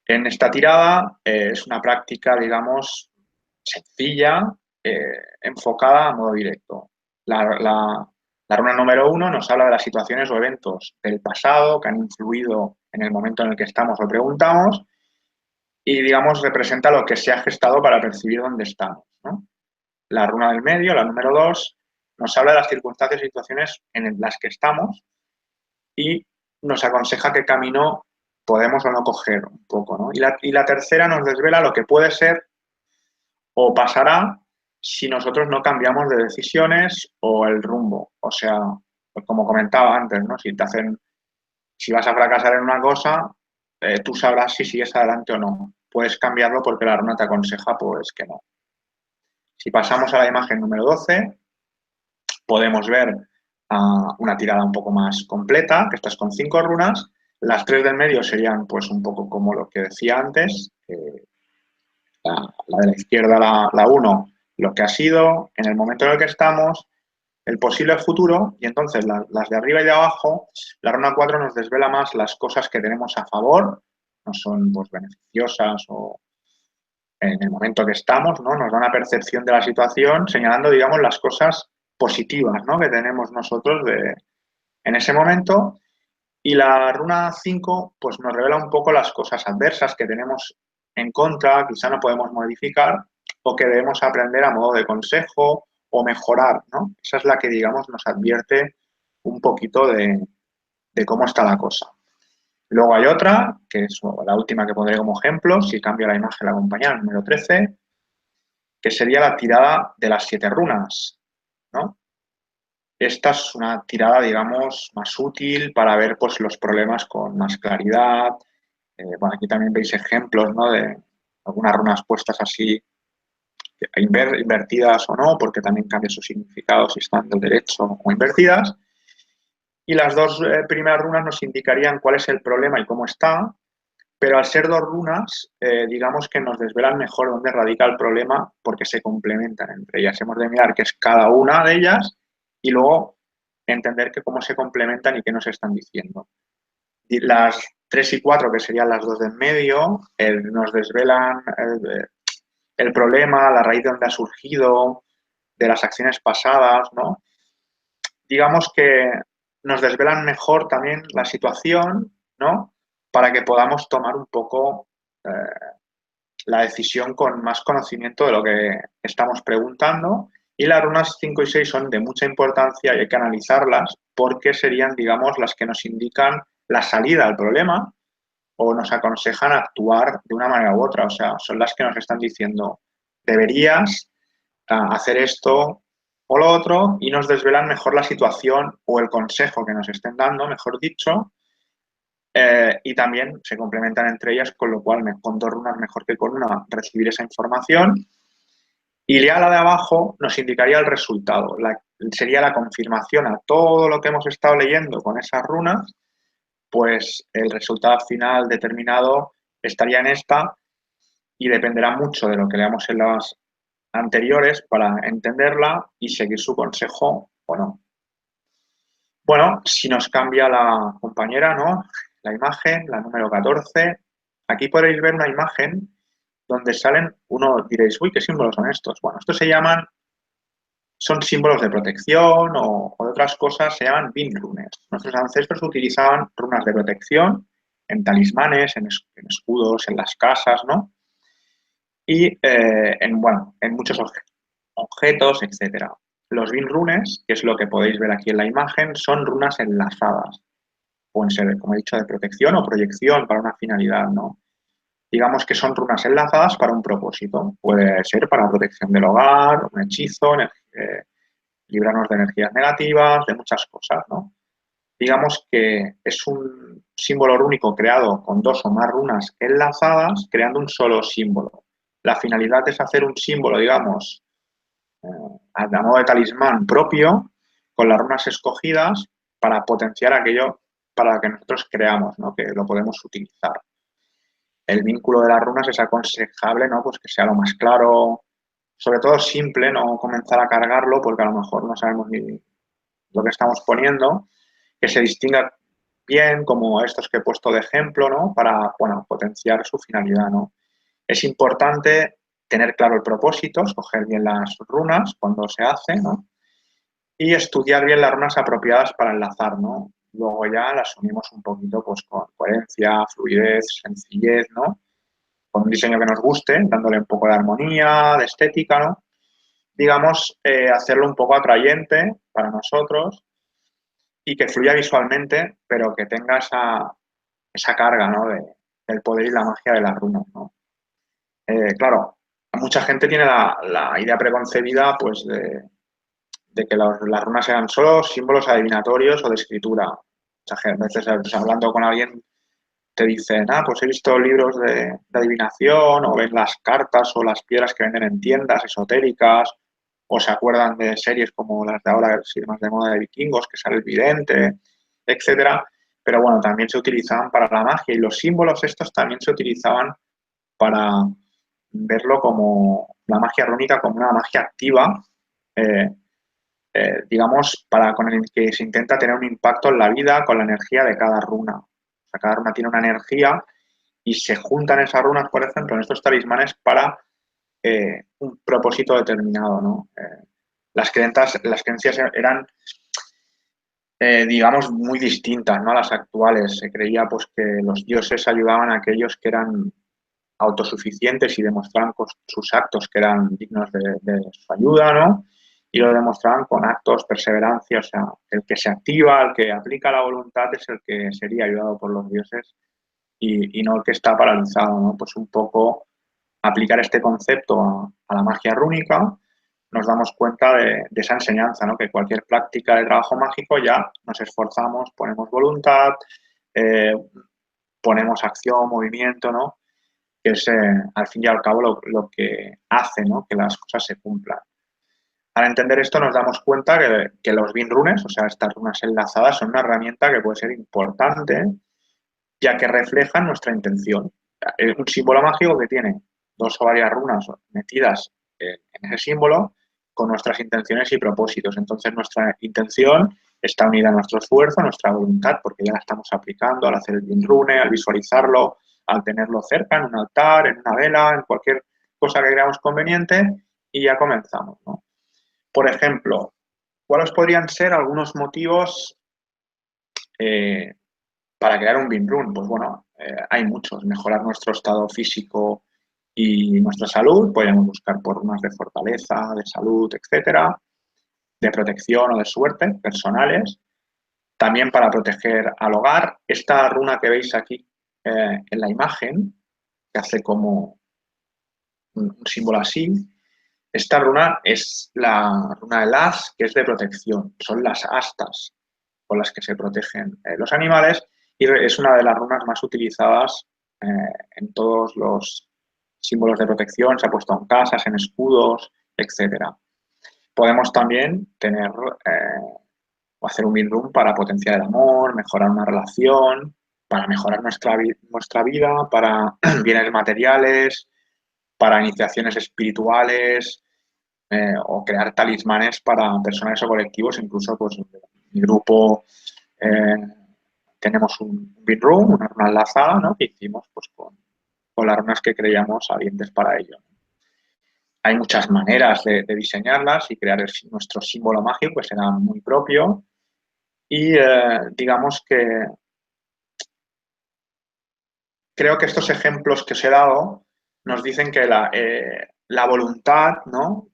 En esta tirada es una práctica, digamos, sencilla, enfocada a modo directo. La runa número 1 nos habla de las situaciones o eventos del pasado que han influido en el momento en el que estamos o preguntamos y, digamos, representa lo que se ha gestado para percibir dónde estamos, ¿no? La runa del medio, la número 2, nos habla de las circunstancias y situaciones en las que estamos y nos aconseja qué camino podemos o no coger un poco, ¿no? Y la tercera nos desvela lo que puede ser o pasará si nosotros no cambiamos de decisiones o el rumbo. O sea, pues como comentaba antes, ¿no? Si vas a fracasar en una cosa, tú sabrás si sigues adelante o no. Puedes cambiarlo porque la runa te aconseja, pues que no. Si pasamos a la imagen número 12, podemos ver una tirada un poco más completa, que estas con 5 runas. Las 3 del medio serían pues un poco como lo que decía antes, la de la izquierda, la 1, lo que ha sido, en el momento en el que estamos, el posible futuro, y entonces las de arriba y de abajo, la runa 4 nos desvela más las cosas que tenemos a favor, no son pues beneficiosas o en el momento que estamos, ¿no? Nos da una percepción de la situación señalando, digamos, las cosas positivas, ¿no? Que tenemos nosotros en ese momento. Y la runa 5 pues nos revela un poco las cosas adversas que tenemos en contra, quizá no podemos modificar o que debemos aprender a modo de consejo o mejorar, ¿no? Esa es la que, digamos, nos advierte un poquito de cómo está la cosa. Luego hay otra, que es la última que pondré como ejemplo, si cambio la imagen la compañía, el número 13, que sería la tirada de las 7 runas, ¿no? Esta es una tirada, digamos, más útil para ver pues, los problemas con más claridad. Bueno, aquí también veis ejemplos, ¿no? De algunas runas puestas así, invertidas o no, porque también cambia su significado si están del derecho o invertidas. Y las dos primeras runas nos indicarían cuál es el problema y cómo está, pero al ser 2 runas, digamos que nos desvelan mejor dónde radica el problema porque se complementan entre ellas. Hemos de mirar qué es cada una de ellas y luego entender que cómo se complementan y qué nos están diciendo. Y las 3 y 4, que serían las 2 de en medio, nos desvelan el problema, la raíz de donde ha surgido, de las acciones pasadas, ¿no? Digamos que nos desvelan mejor también la situación, ¿no? Para que podamos tomar un poco la decisión con más conocimiento de lo que estamos preguntando. Y las runas 5 y 6 son de mucha importancia y hay que analizarlas porque serían, digamos, las que nos indican la salida al problema o nos aconsejan actuar de una manera u otra. O sea, son las que nos están diciendo, deberías hacer esto o lo otro y nos desvelan mejor la situación o el consejo que nos estén dando, mejor dicho, y también se complementan entre ellas, con lo cual con 2 runas mejor que con una recibir esa información. Y ya la de abajo nos indicaría el resultado, sería la confirmación a todo lo que hemos estado leyendo con esas runas, pues el resultado final determinado estaría en esta y dependerá mucho de lo que leamos en las anteriores para entenderla y seguir su consejo o no. Bueno, si nos cambia la compañera, ¿no? La imagen, la número 14. Aquí podéis ver una imagen donde salen, uno diréis, uy, ¿qué símbolos son estos? Bueno, estos son símbolos de protección o de otras cosas, se llaman Vinrunes. Nuestros ancestros utilizaban runas de protección en talismanes, en escudos, en las casas, ¿no? Y en muchos objetos, etcétera. Los Vinrunes, que es lo que podéis ver aquí en la imagen, son runas enlazadas. pueden ser, como he dicho, de protección o proyección para una finalidad, ¿no? Digamos que son runas enlazadas para un propósito. Puede ser para protección del hogar, un hechizo, librarnos de energías negativas, de muchas cosas, ¿no? Digamos que es un símbolo rúnico creado con 2 o más runas enlazadas, creando un solo símbolo. La finalidad es hacer un símbolo, digamos, a modo de talismán propio, con las runas escogidas, para potenciar aquello para que nosotros creamos, ¿no? Que lo podemos utilizar. El vínculo de las runas es aconsejable, ¿no? Pues que sea lo más claro, sobre todo simple, no comenzar a cargarlo porque a lo mejor no sabemos ni lo que estamos poniendo, que se distinga bien, como estos que he puesto de ejemplo, ¿no? Para, bueno, potenciar su finalidad, ¿no? Es importante tener claro el propósito, escoger bien las runas cuando se hace, ¿no? Y estudiar bien las runas apropiadas para enlazar, ¿no? Luego ya las unimos un poquito pues con coherencia, fluidez, sencillez, ¿no? Con un diseño que nos guste, dándole un poco de armonía, de estética, ¿no? Digamos, hacerlo un poco atrayente para nosotros y que fluya visualmente, pero que tenga esa carga, ¿no? Del poder y la magia de las runas, ¿no? Claro, mucha gente tiene la idea preconcebida, pues, de que las runas eran solo símbolos adivinatorios o de escritura. Muchas veces, pues, hablando con alguien, te dicen, pues he visto libros de adivinación, o ven las cartas o las piedras que venden en tiendas esotéricas, o se acuerdan de series como las de ahora, sí, más de moda de vikingos, que sale el vidente, etcétera. Pero bueno, también se utilizaban para la magia y los símbolos estos también se utilizaban para verlo como la magia rúnica, como una magia activa, eh, digamos, con el que se intenta tener un impacto en la vida con la energía de cada runa. O sea, cada runa tiene una energía y se juntan esas runas, por ejemplo, en estos talismanes para un propósito determinado, ¿no? Las creencias eran, digamos, muy distintas, ¿no? A las actuales. Se creía, pues, que los dioses ayudaban a aquellos que eran autosuficientes y demostraban con sus actos que eran dignos de su ayuda, ¿no? Y lo demostraban con actos, perseverancia, o sea, el que se activa, el que aplica la voluntad es el que sería ayudado por los dioses y no el que está paralizado, ¿no? Pues un poco aplicar este concepto a la magia rúnica, nos damos cuenta de esa enseñanza, ¿no? Que cualquier práctica de trabajo mágico ya nos esforzamos, ponemos voluntad, eh, ponemos acción, movimiento, ¿no? Que es al fin y al cabo lo que hace, ¿no? Que las cosas se cumplan. Al entender esto nos damos cuenta que los bin runes, o sea, estas runas enlazadas, son una herramienta que puede ser importante ya que reflejan nuestra intención. Es un símbolo mágico que tiene 2 o varias runas metidas en ese símbolo con nuestras intenciones y propósitos. Entonces nuestra intención está unida a nuestro esfuerzo, a nuestra voluntad, porque ya la estamos aplicando al hacer el bin rune, al visualizarlo, al tenerlo cerca, en un altar, en una vela, en cualquier cosa que creamos conveniente, y ya comenzamos, ¿no? Por ejemplo, ¿cuáles podrían ser algunos motivos eh, para crear un BIM run? Pues bueno, hay muchos. Mejorar nuestro estado físico y nuestra salud. Podemos buscar por runas de fortaleza, de salud, etcétera, de protección o de suerte personales. También para proteger al hogar. Esta runa que veis aquí en la imagen, que hace como un símbolo así, esta runa es la runa de las, que es de protección. Son las astas con las que se protegen los animales y es una de las runas más utilizadas eh, en todos los símbolos de protección. Se ha puesto en casas, en escudos, etcétera. Podemos también tener o hacer un bin para potenciar el amor, mejorar una relación, para mejorar nuestra vida, para bienes materiales, para iniciaciones espirituales, o crear talismanes para personas o colectivos, incluso pues mi grupo eh, tenemos un bin room, una runa enlazada, ¿no? Que hicimos pues con las runas que creíamos salientes para ello. Hay muchas maneras de diseñarlas y crear nuestro símbolo mágico, que será muy propio. Y digamos que creo que estos ejemplos que os he dado nos dicen que la voluntad, ¿no?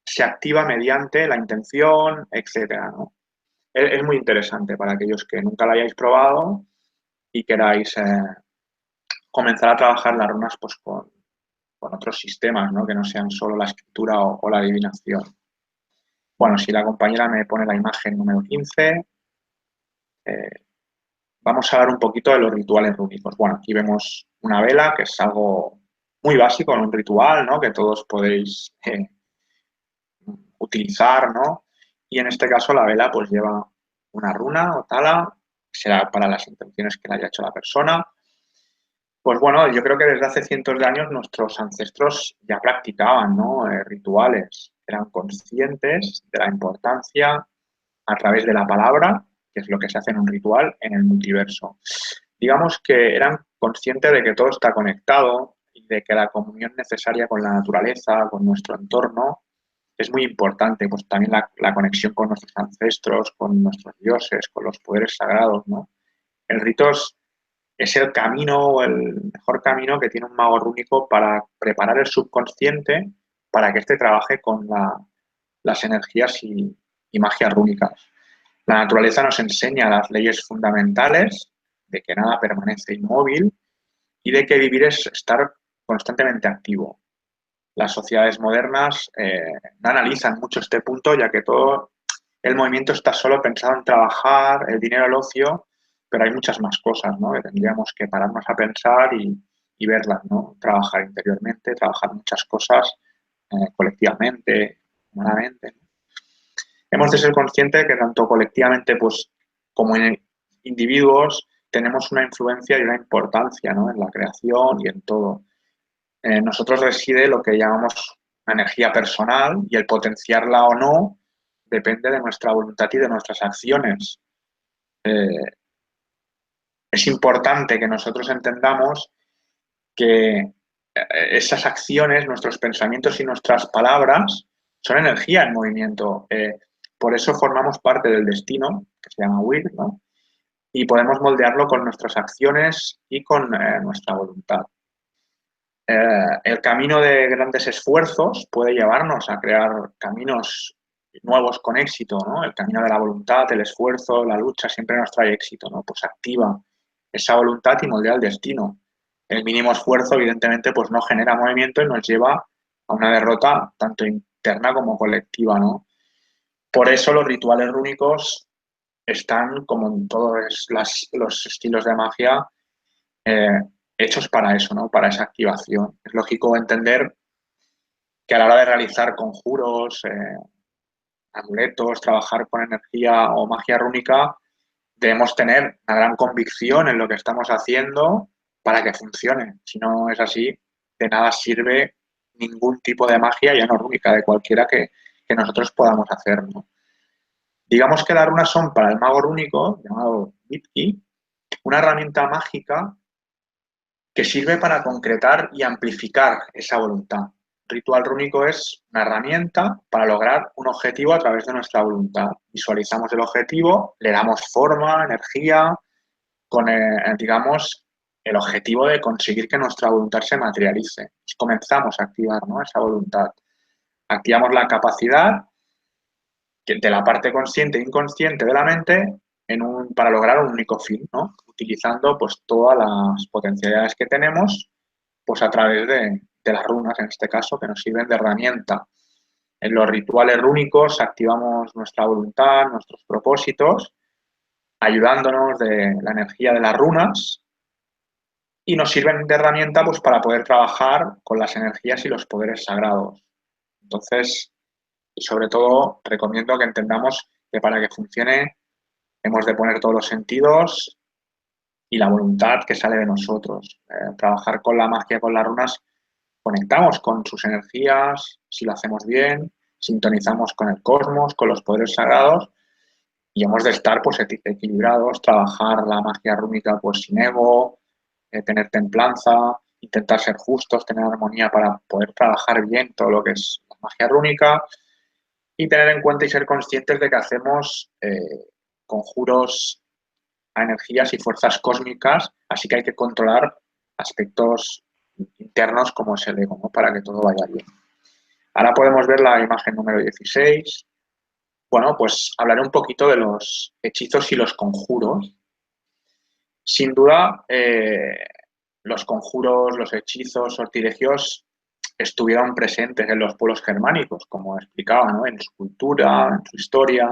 Se activa mediante la intención, etcétera, ¿no? es muy interesante para aquellos que nunca la hayáis probado y queráis comenzar a trabajar las runas pues, con otros sistemas, ¿no? Que no sean solo la escritura o la adivinación. Bueno, si la compañera me pone la imagen número 15, vamos a hablar un poquito de los rituales rúnicos. Bueno, aquí vemos una vela, que es algo muy básico, un ritual, ¿no? Que todos podéis utilizar, ¿no? Y en este caso la vela pues lleva una runa o tala, será para las intenciones que le haya hecho la persona. Pues bueno, yo creo que desde hace cientos de años nuestros ancestros ya practicaban, ¿no? Rituales, eran conscientes de la importancia a través de la palabra, que es lo que se hace en un ritual, en el multiverso. Digamos que eran conscientes de que todo está conectado y de que la comunión necesaria con la naturaleza, con nuestro entorno, es muy importante. Pues también la conexión con nuestros ancestros, con nuestros dioses, con los poderes sagrados, ¿no? El rito es el camino o el mejor camino que tiene un mago rúnico para preparar el subconsciente para que éste trabaje con las energías y magias rúnicas. La naturaleza nos enseña las leyes fundamentales de que nada permanece inmóvil y de que vivir es estar constantemente activo. Las sociedades modernas no analizan mucho este punto, ya que todo el movimiento está solo pensado en trabajar, el dinero, el ocio, pero hay muchas más cosas, ¿no? Que tendríamos que pararnos a pensar y verlas, ¿no? Trabajar interiormente, trabajar muchas cosas colectivamente, humanamente. Hemos de ser conscientes que tanto colectivamente pues, como en individuos tenemos una influencia y una importancia, ¿no? En la creación y en todo. En nosotros reside lo que llamamos una energía personal y el potenciarla o no depende de nuestra voluntad y de nuestras acciones. Eh, es importante que nosotros entendamos que esas acciones, nuestros pensamientos y nuestras palabras son energía en movimiento. Por eso formamos parte del destino, que se llama will, ¿no? Y podemos moldearlo con nuestras acciones y con nuestra voluntad. El camino de grandes esfuerzos puede llevarnos a crear caminos nuevos con éxito, ¿no? El camino de la voluntad, el esfuerzo, la lucha siempre nos trae éxito, ¿no? Pues activa esa voluntad y moldea el destino. El mínimo esfuerzo, evidentemente, pues no genera movimiento y nos lleva a una derrota tanto interna como colectiva, ¿no? Por eso los rituales rúnicos están, como en todos los estilos de magia, eh, hechos para eso, ¿no? Para esa activación. Es lógico entender que a la hora de realizar conjuros, amuletos, trabajar con energía o magia rúnica, debemos tener una gran convicción en lo que estamos haciendo para que funcione. Si no es así, de nada sirve ningún tipo de magia, ya no rúnica, de cualquiera que nosotros podamos hacer, ¿no? Digamos que las runas son para el mago rúnico, llamado Bitki, una herramienta mágica que sirve para concretar y amplificar esa voluntad. Ritual rúnico es una herramienta para lograr un objetivo a través de nuestra voluntad. Visualizamos el objetivo, le damos forma, energía, con, digamos, el objetivo de conseguir que nuestra voluntad se materialice. Y comenzamos a activar, ¿no? Esa voluntad. Activamos la capacidad de la parte consciente e inconsciente de la mente para lograr un único fin, ¿no? Utilizando pues todas las potencialidades que tenemos pues a través de las runas, en este caso, que nos sirven de herramienta. En los rituales rúnicos activamos nuestra voluntad, nuestros propósitos, ayudándonos de la energía de las runas y nos sirven de herramienta pues, para poder trabajar con las energías y los poderes sagrados. Entonces, y sobre todo, recomiendo que entendamos que para que funcione hemos de poner todos los sentidos y la voluntad que sale de nosotros. Trabajar con la magia, con las runas, conectamos con sus energías, si lo hacemos bien, sintonizamos con el cosmos, con los poderes sagrados y hemos de estar pues, equilibrados, trabajar la magia rúnica pues, sin ego, tener templanza, intentar ser justos, tener armonía para poder trabajar bien todo lo que es la magia rúnica y tener en cuenta y ser conscientes de que hacemos conjuros a energías y fuerzas cósmicas, así que hay que controlar aspectos internos como es el ego, ¿no? Para que todo vaya bien. Ahora podemos ver la imagen número 16. Bueno, pues hablaré un poquito de los hechizos y los conjuros. Sin duda, los conjuros, los hechizos, sortilegios estuvieron presentes en los pueblos germánicos, como explicaba, ¿no? En su cultura, en su historia.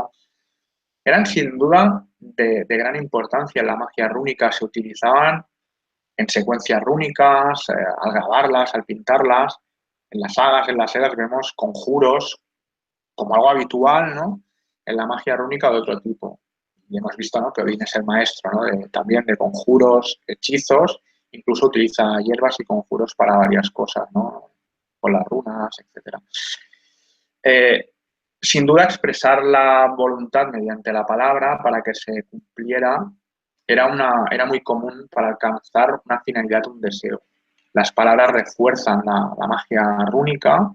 Eran sin duda de gran importancia en la magia rúnica, se utilizaban en secuencias rúnicas, al grabarlas, al pintarlas. En las sagas, en las eras vemos conjuros como algo habitual, ¿no? En la magia rúnica de otro tipo. Y hemos visto, ¿no? Que Odín es el maestro, ¿no? También de conjuros, hechizos, incluso utiliza hierbas y conjuros para varias cosas, ¿no? Con las runas, etcétera. Eh, Sin duda, expresar la voluntad mediante la palabra para que se cumpliera era muy común para alcanzar una finalidad, un deseo. Las palabras refuerzan la magia rúnica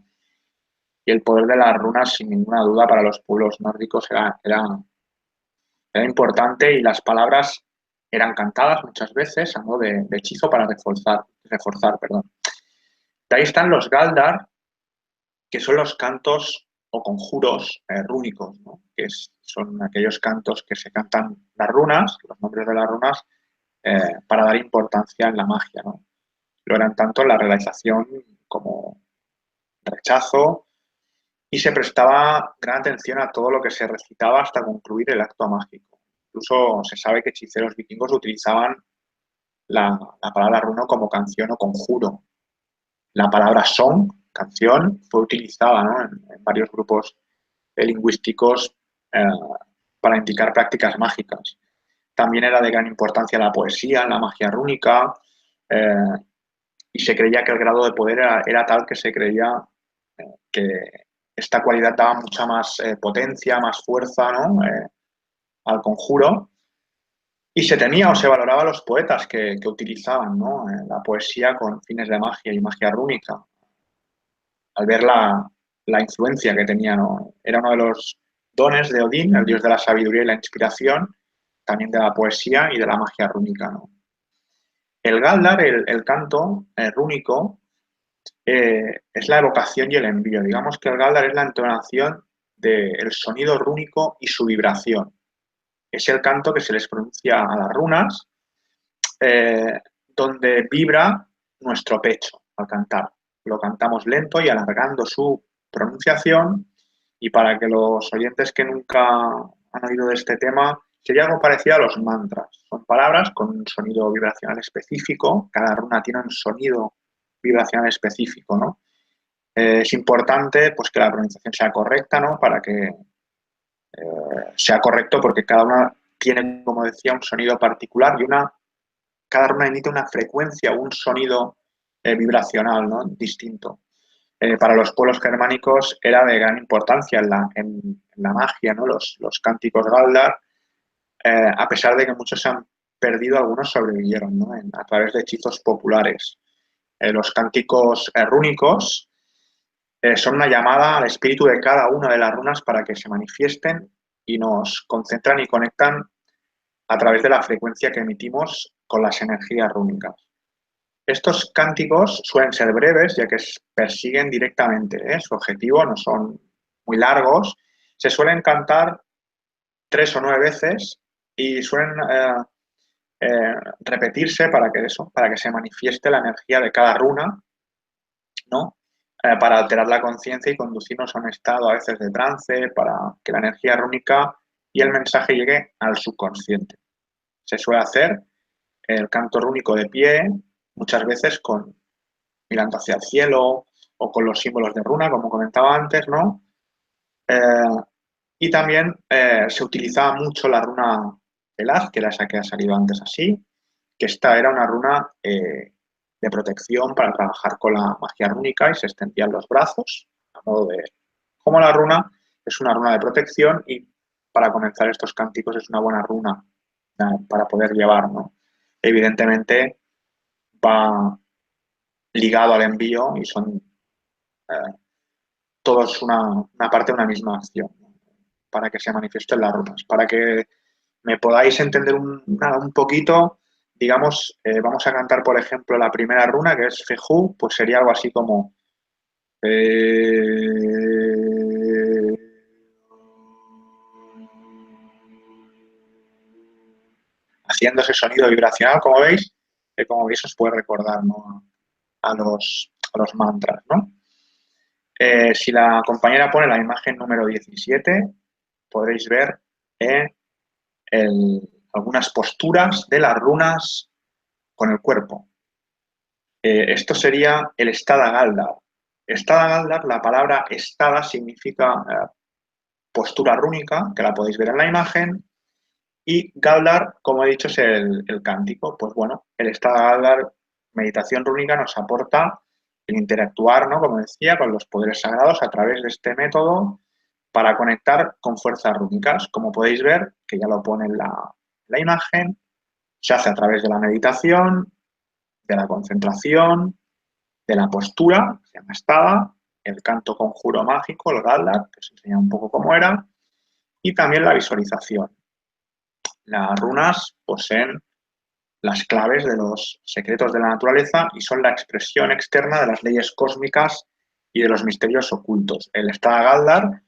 y el poder de las runas, sin ninguna duda, para los pueblos nórdicos era importante y las palabras eran cantadas muchas veces a modo de hechizo para reforzar, perdón. De ahí están los Galdar, que son los cantos o conjuros rúnicos, ¿no? Son aquellos cantos que se cantan las runas, los nombres de las runas, para dar importancia en la magia, ¿no? Lo eran tanto en la realización como rechazo y se prestaba gran atención a todo lo que se recitaba hasta concluir el acto mágico. Incluso se sabe que hechiceros vikingos utilizaban la palabra runo como canción o conjuro. La palabra song, canción, fue utilizada, ¿no? En varios grupos lingüísticos eh, para indicar prácticas mágicas. También era de gran importancia la poesía, la magia rúnica, eh, y se creía que el grado de poder era tal que se creía que esta cualidad daba mucha más potencia, más fuerza, ¿no? Al conjuro. Y se temía o se valoraba a los poetas que utilizaban, ¿no? La poesía con fines de magia y magia rúnica, al ver la influencia que tenía, ¿no? Era uno de los dones de Odín, el dios de la sabiduría y la inspiración, también de la poesía y de la magia rúnica, ¿no? El Galdar, el canto rúnico, es la evocación y el envío. Digamos que el Galdar es la entonación del sonido rúnico y su vibración. Es el canto que se les pronuncia a las runas, eh, donde vibra nuestro pecho al cantar. Lo cantamos lento y alargando su pronunciación, y para que los oyentes que nunca han oído de este tema, sería algo parecido a los mantras. Son palabras con un sonido vibracional específico, cada runa tiene un sonido vibracional específico, ¿no? Es importante pues, que la pronunciación sea correcta, ¿no? Para que sea correcto, porque cada una tiene, como decía, un sonido particular y cada runa emite una frecuencia, un sonido vibracional, ¿no? Distinto. Para los pueblos germánicos era de gran importancia en la magia, ¿no? Los cánticos Galdar, a pesar de que muchos se han perdido, algunos sobrevivieron, ¿no? A través de hechizos populares. Los cánticos rúnicos son una llamada al espíritu de cada una de las runas para que se manifiesten y nos concentran y conectan a través de la frecuencia que emitimos con las energías rúnicas. Estos cánticos suelen ser breves, ya que persiguen directamente su objetivo, no son muy largos. Se suelen cantar 3 o 9 veces y suelen repetirse para que se manifieste la energía de cada runa, ¿no? Para alterar la conciencia y conducirnos a un estado a veces de trance, para que la energía rúnica y el mensaje llegue al subconsciente. Se suele hacer el canto rúnico de pie, muchas veces mirando hacia el cielo o con los símbolos de runa, como comentaba antes, ¿no? Eh, y también se utilizaba mucho la runa Velaz, que era esa que ha salido antes así, que esta era una runa de protección para trabajar con la magia rúnica y se extendían los brazos, a modo de... Como la runa es una runa de protección y para comenzar estos cánticos es una buena runa para poder llevar, ¿no? Evidentemente va ligado al envío y son todos una parte de una misma acción, ¿no? Para que se manifiesten las runas. Para que me podáis entender un poquito, digamos, vamos a cantar, por ejemplo, la primera runa, que es Fejú, pues sería algo así como... emitiendo ese sonido vibracional, como veis, que como veis os puede recordar, ¿no?, a los mantras, ¿no? Si la compañera pone la imagen número 17, podréis ver algunas posturas de las runas con el cuerpo. Esto sería el Stada Galdar. Stada Galdar, la palabra Stada significa postura rúnica, que la podéis ver en la imagen, y Galdar, como he dicho, es el cántico. Pues bueno, el Stada Galdar, meditación rúnica, nos aporta el interactuar, ¿no?, como decía, con los poderes sagrados a través de este método para conectar con fuerzas rúnicas. Como podéis ver, que ya lo pone en la imagen, se hace a través de la meditación, de la concentración, de la postura, que se llama Stada, el canto conjuro mágico, el Galdar, que os enseña un poco cómo era, y también la visualización. Las runas poseen las claves de los secretos de la naturaleza y son la expresión externa de las leyes cósmicas y de los misterios ocultos. El Stada Galdar,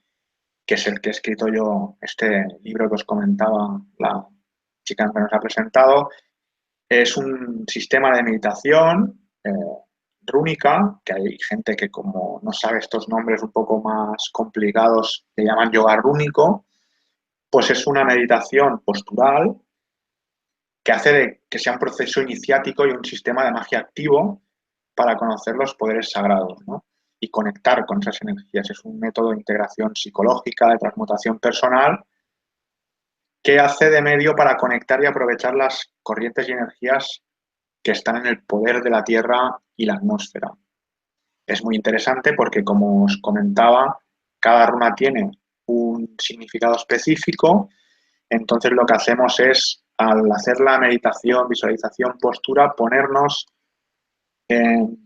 que es el que he escrito yo, este libro que os comentaba la chica que nos ha presentado, es un sistema de meditación rúnica, que hay gente que como no sabe estos nombres un poco más complicados, le llaman yoga rúnico, pues es una meditación postural que hace de que sea un proceso iniciático y un sistema de magia activo para conocer los poderes sagrados, ¿no?, y conectar con esas energías. Es un método de integración psicológica, de transmutación personal, que hace de medio para conectar y aprovechar las corrientes y energías que están en el poder de la Tierra y la atmósfera. Es muy interesante porque, como os comentaba, cada runa tiene un significado específico. Entonces lo que hacemos es, al hacer la meditación, visualización, postura, ponernos en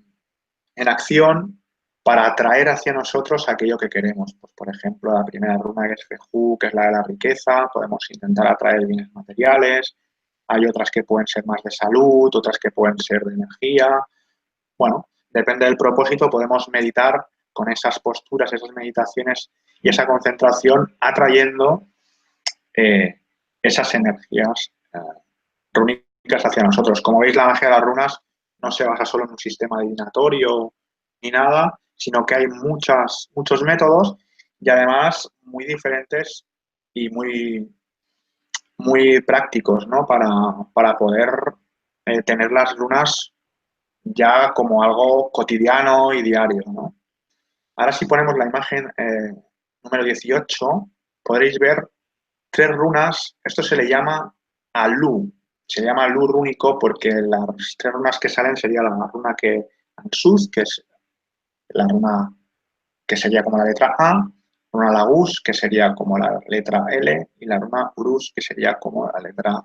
acción para atraer hacia nosotros aquello que queremos. Pues, por ejemplo, la primera runa, que es Feju, que es la de la riqueza, podemos intentar atraer bienes materiales. Hay otras que pueden ser más de salud, otras que pueden ser de energía. Bueno, depende del propósito, podemos meditar con esas posturas, esas meditaciones y esa concentración, atrayendo esas energías rúnicas hacia nosotros. Como veis, la magia de las runas no se basa solo en un sistema adivinatorio ni nada, sino que hay muchos métodos y además muy diferentes y muy prácticos, ¿no?, para poder tener las runas ya como algo cotidiano y diario, ¿no? Ahora, si ponemos la imagen número 18, podréis ver 3 runas. Esto se le llama Alu. Se llama Alu rúnico porque las 3 runas que salen sería la runa que Ansuz, que es la runa que sería como la letra A, runa Lagus, que sería como la letra L, y la runa Urus, que sería como la letra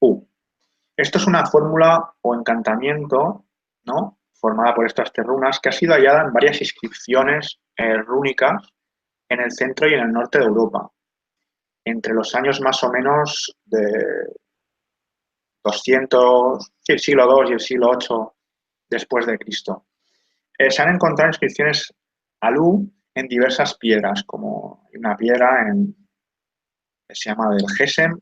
U. Esto es una fórmula o encantamiento, ¿no?, formada por estas 3 runas, que ha sido hallada en varias inscripciones rúnicas en el centro y en el norte de Europa, entre los años más o menos de 200, sí, el siglo II y el siglo VIII después de Cristo. Se han encontrado inscripciones Alu en diversas piedras, como una piedra que se llama del Gesem,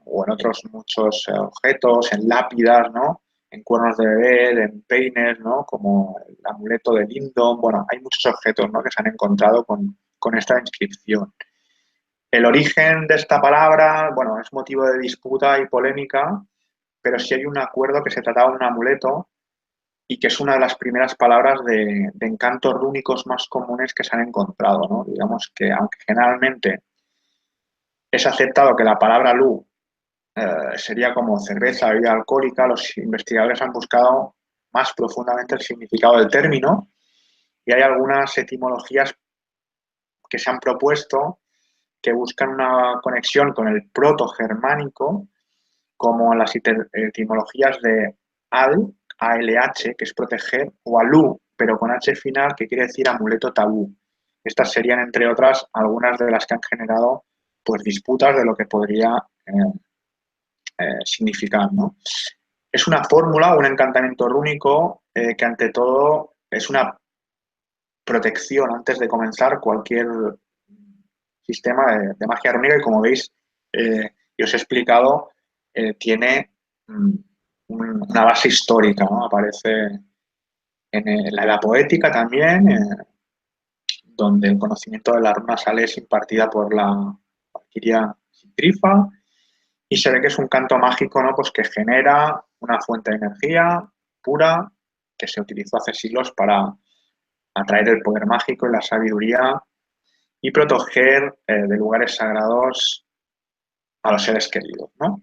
o en otros muchos objetos, en lápidas, ¿no?, en cuernos de bebé, en peines, ¿no?, como el amuleto de Lindon. Bueno, hay muchos objetos, ¿no?, que se han encontrado con esta inscripción. El origen de esta palabra, bueno, es motivo de disputa y polémica, pero sí hay un acuerdo que se trataba de un amuleto y que es una de las primeras palabras de encantos rúnicos más comunes que se han encontrado, ¿no? Digamos que, aunque generalmente es aceptado que la palabra Lu sería como cerveza, bebida alcohólica, los investigadores han buscado más profundamente el significado del término y hay algunas etimologías que se han propuesto que buscan una conexión con el proto-germánico, como las etimologías de al, ALH, que es proteger, o alú, pero con H final, que quiere decir amuleto tabú. Estas serían, entre otras, algunas de las que han generado pues disputas de lo que podría significar, ¿no? Es una fórmula, un encantamiento rúnico que ante todo es una protección antes de comenzar cualquier sistema de magia rúnica y, como veis, y os he explicado, tiene una base histórica, ¿no? Aparece en la Edad Poética también, donde el conocimiento de la runa sale es impartida por la valquiria Sigtrifa, y se ve que es un canto mágico, ¿no? Pues que genera una fuente de energía pura que se utilizó hace siglos para atraer el poder mágico y la sabiduría y proteger de lugares sagrados a los seres queridos, ¿no?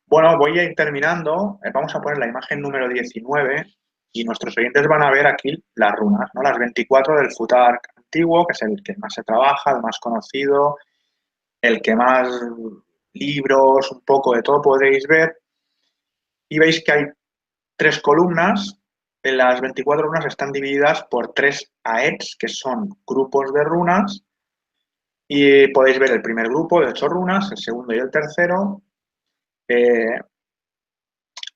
Bueno, voy a ir terminando. Vamos a poner la imagen número 19 y nuestros oyentes van a ver aquí las runas, ¿no? Las 24 del Futhark antiguo, que es el que más se trabaja, el más conocido, el que más libros, un poco de todo podréis ver. Y veis que hay tres columnas. En las 24 runas están divididas por tres aets, que son grupos de runas. Y podéis ver el primer grupo de 8 runas, el segundo y el tercero. Eh,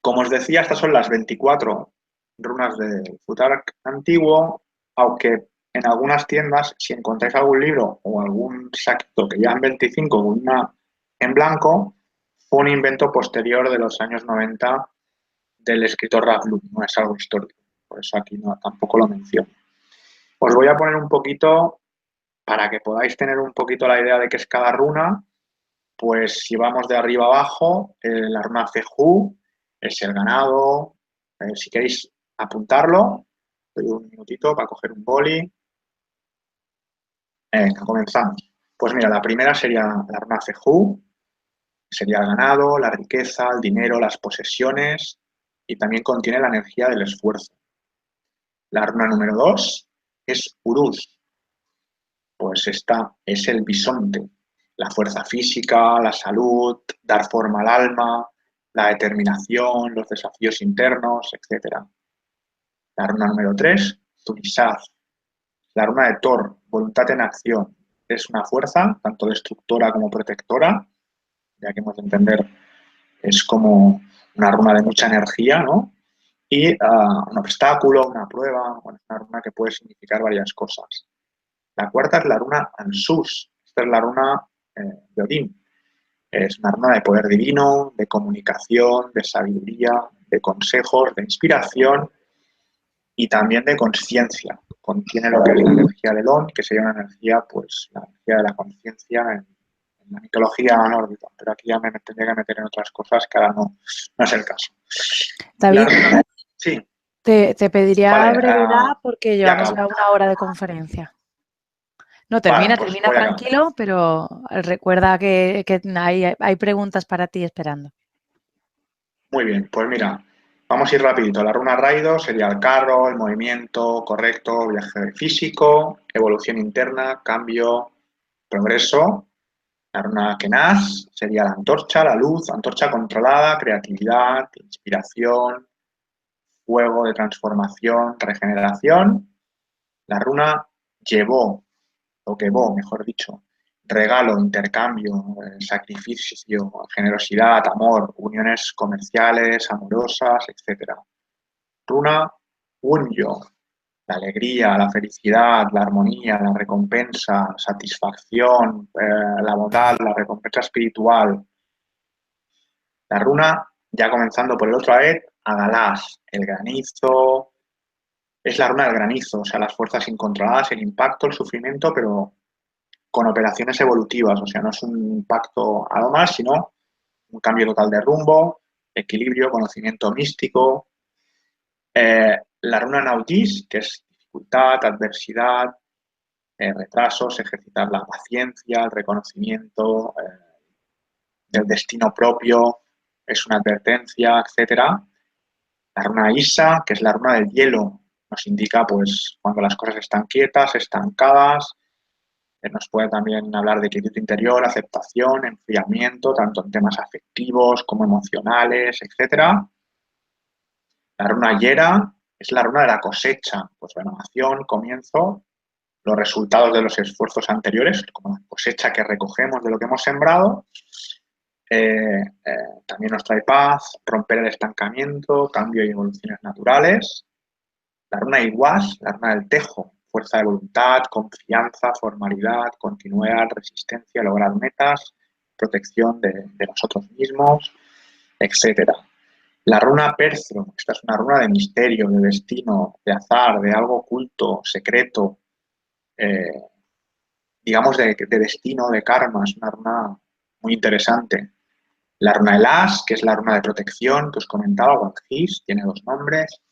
Como os decía, estas son las 24 runas del Futhark antiguo, aunque en algunas tiendas, si encontráis algún libro o algún saquito que llevan 25 con una en blanco, fue un invento posterior de los años 90 del escritor Ravlum, no es algo histórico, por eso aquí no, tampoco lo menciono. Os voy a poner un poquito, para que podáis tener un poquito la idea de qué es cada runa, pues si vamos de arriba abajo, la runa Fehu es el ganado. Si queréis apuntarlo, doy un minutito para coger un boli. Comenzamos. Pues mira, la primera sería la runa Fehu, sería el ganado, la riqueza, el dinero, las posesiones y también contiene la energía del esfuerzo. La runa número 2 es Uruz, pues esta es el bisonte, la fuerza física, la salud, dar forma al alma, la determinación, los desafíos internos, etc. La runa número 3, Tunisaz, la runa de Thor, voluntad en acción. Es una fuerza, tanto destructora como protectora, ya que hemos de entender, es como una runa de mucha energía, ¿no? Y un obstáculo, una prueba, bueno, es una runa que puede significar varias cosas. La cuarta es la runa Ansus. Esta es la runa de Odín. Es una runa de poder divino, de comunicación, de sabiduría, de consejos, de inspiración y también de conciencia. Contiene lo que es la energía del On, que sería una energía, pues, la energía de la conciencia en la mitología nórdica. Pero aquí ya me tendría que meter en otras cosas que ahora no es el caso. La David, runa, sí, te pediría vale, brevedad porque ya llevamos acabo. ya una hora de conferencia. No, Vale, termina, pues termina voy a acabar. tranquilo, pero recuerda que hay preguntas para ti esperando. Muy bien, pues mira, vamos a ir rapidito. La runa Raido sería el carro, el movimiento correcto, viaje físico, evolución interna, cambio, progreso. La runa Kenaz sería la antorcha, la luz, antorcha controlada, creatividad, inspiración, fuego de transformación, regeneración. La runa Llevó, o Quevó, mejor dicho, regalo, intercambio, sacrificio, generosidad, amor, uniones comerciales, amorosas, etc. Runa Unyo, la alegría, la felicidad, la armonía, la recompensa, satisfacción, la bondad, la recompensa espiritual. La runa, ya comenzando por el otro Aed, Agalás, el granizo, es la runa del granizo, o sea, las fuerzas incontroladas, el impacto, el sufrimiento, pero con operaciones evolutivas, o sea, no es un impacto a lo más, sino un cambio total de rumbo, equilibrio, conocimiento místico. La runa Naugis, que es dificultad, adversidad, retrasos, ejercitar la paciencia, el reconocimiento del destino propio, es una advertencia, etcétera. La runa Isa, que es la runa del hielo, nos indica pues cuando las cosas están quietas, estancadas. Nos puede también hablar de quietud interior, aceptación, enfriamiento, tanto en temas afectivos como emocionales, etcétera. La runa Yera es la runa de la cosecha, pues renovación, comienzo, los resultados de los esfuerzos anteriores, como la cosecha que recogemos de lo que hemos sembrado. También nos trae paz, romper el estancamiento, cambio y evoluciones naturales. La runa Iguaz, la runa del tejo, fuerza de voluntad, confianza, formalidad, continuidad, resistencia, lograr metas. protección de nosotros mismos, etcétera. La runa Perthro, esta es una runa de misterio, de destino, de azar, de algo oculto, secreto, eh, digamos de destino, de karma, es una runa muy interesante. La runa Elas, que es la runa de protección que os comentaba, Wanghis, tiene 2 nombres.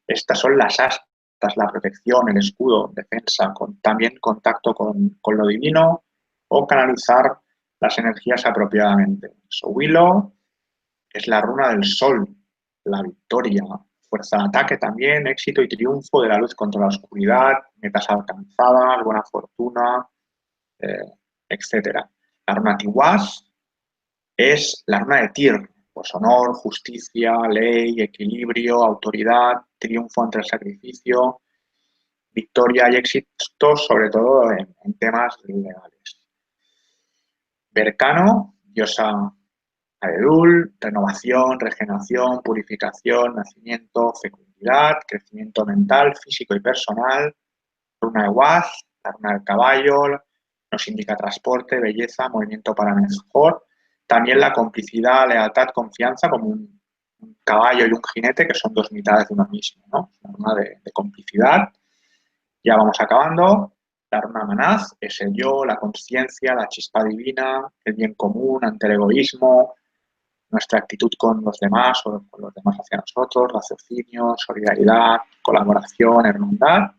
Estas son las astas, la protección, el escudo, defensa, también contacto con lo divino o canalizar las energías apropiadamente. Sowilo es la runa del sol, la victoria, fuerza de ataque también, éxito y triunfo de la luz contra la oscuridad, metas alcanzadas, buena fortuna, eh, etcétera. La runa Tiwaz es la runa de Tyr, pues honor, justicia, ley, equilibrio, autoridad, triunfo ante el sacrificio, victoria y éxito, sobre todo en temas legales. Berkano, diosa Aedul, renovación, regeneración, purificación, nacimiento, fecundidad, crecimiento mental, físico y personal. Runa de Waz, la runa del caballo, nos indica transporte, belleza, movimiento para mejor. También la complicidad, lealtad, confianza, como un caballo y un jinete, que son 2 mitades de uno mismo, ¿no? Una runa de complicidad. Ya vamos acabando. La runa Manaz es el yo, la conciencia, la chispa divina, el bien común ante el egoísmo, nuestra actitud con los demás o con los demás hacia nosotros, raciocinio, solidaridad, colaboración, hermandad.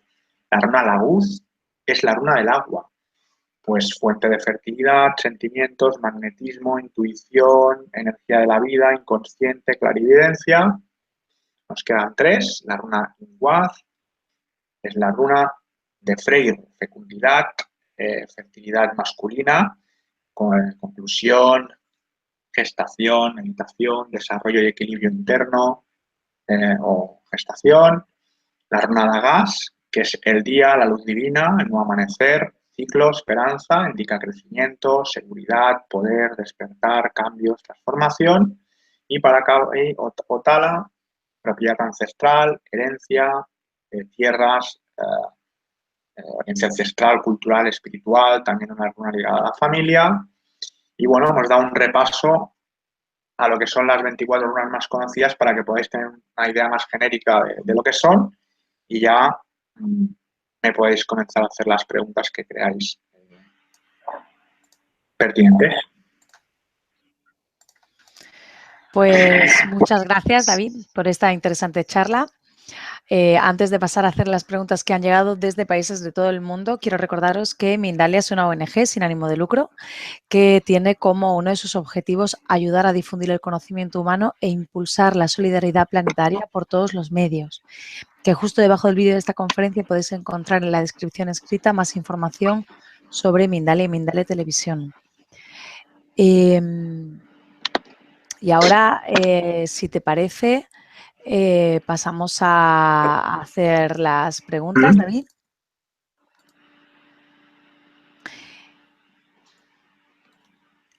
La runa Laguz es la runa del agua, pues fuente de fertilidad, sentimientos, magnetismo, intuición, energía de la vida, inconsciente, clarividencia. Nos quedan 3. La runa Inguaz es la runa de Freyr, fecundidad, fertilidad masculina, conclusión, gestación, meditación, desarrollo y equilibrio interno o gestación. La runa de gas, que es el día, la luz divina, el nuevo amanecer, ciclo, esperanza, indica crecimiento, seguridad, poder, despertar, cambios, transformación. Y para acá, Otala, propiedad ancestral, herencia, tierras, herencia ancestral, cultural, espiritual, también una runa ligada a la familia. Y bueno, hemos dado un repaso a lo que son las 24 runas más conocidas para que podáis tener una idea más genérica de lo que son y ya me podéis comenzar a hacer las preguntas que creáis pertinentes. Pues muchas gracias, David, por esta interesante charla. Antes de pasar a hacer las preguntas que han llegado desde países de todo el mundo, quiero recordaros que Mindalia es una ONG sin ánimo de lucro que tiene como uno de sus objetivos ayudar a difundir el conocimiento humano e impulsar la solidaridad planetaria por todos los medios. Que justo debajo del vídeo de esta conferencia podéis encontrar en la descripción escrita más información sobre Mindalia y Mindalia Televisión. Y ahora, si te parece, pasamos a hacer las preguntas, David.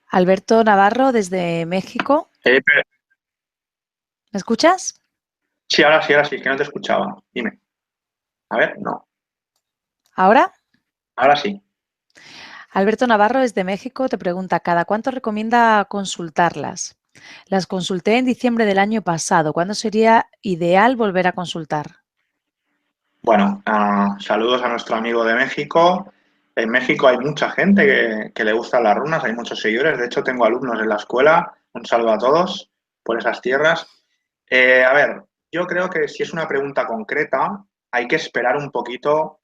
Alberto Navarro, desde México. ¿Me escuchas? Sí, sí, es que no te escuchaba. Dime. A ver, no. ¿Ahora? Ahora sí. Alberto Navarro, desde México, te pregunta, ¿cada cuánto recomienda consultarlas? Las consulté en diciembre del año pasado. ¿Cuándo sería ideal volver a consultar? Bueno, saludos a nuestro amigo de México. En México hay mucha gente que le gustan las runas, hay muchos seguidores. De hecho, tengo alumnos en la escuela. Un saludo a todos por esas tierras. A ver, yo creo que si es una pregunta concreta, hay que esperar un poquito,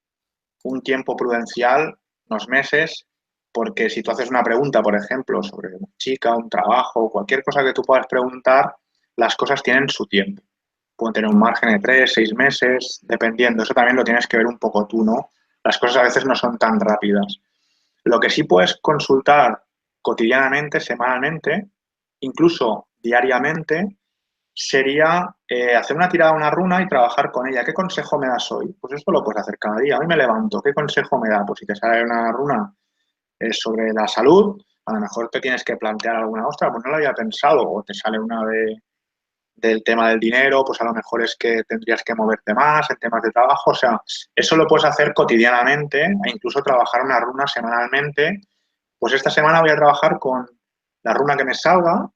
un tiempo prudencial, unos meses, porque si tú haces una pregunta, por ejemplo, sobre una chica, un trabajo, cualquier cosa que tú puedas preguntar, las cosas tienen su tiempo. Pueden tener un margen de 3, 6 meses, dependiendo. Eso también lo tienes que ver un poco tú, ¿no? Las cosas a veces no son tan rápidas. Lo que sí puedes consultar cotidianamente, semanalmente, incluso diariamente, sería hacer una tirada a una runa y trabajar con ella. ¿Qué consejo me das hoy? Pues esto lo puedes hacer cada día. Hoy me levanto. ¿Qué consejo me da? Pues si te sale una runa sobre la salud, a lo mejor te tienes que plantear alguna, ostra, pues no lo había pensado. O te sale una del tema del dinero, pues a lo mejor es que tendrías que moverte más en temas de trabajo. O sea, eso lo puedes hacer cotidianamente e incluso trabajar una runa semanalmente. Pues esta semana voy a trabajar con la runa que me salga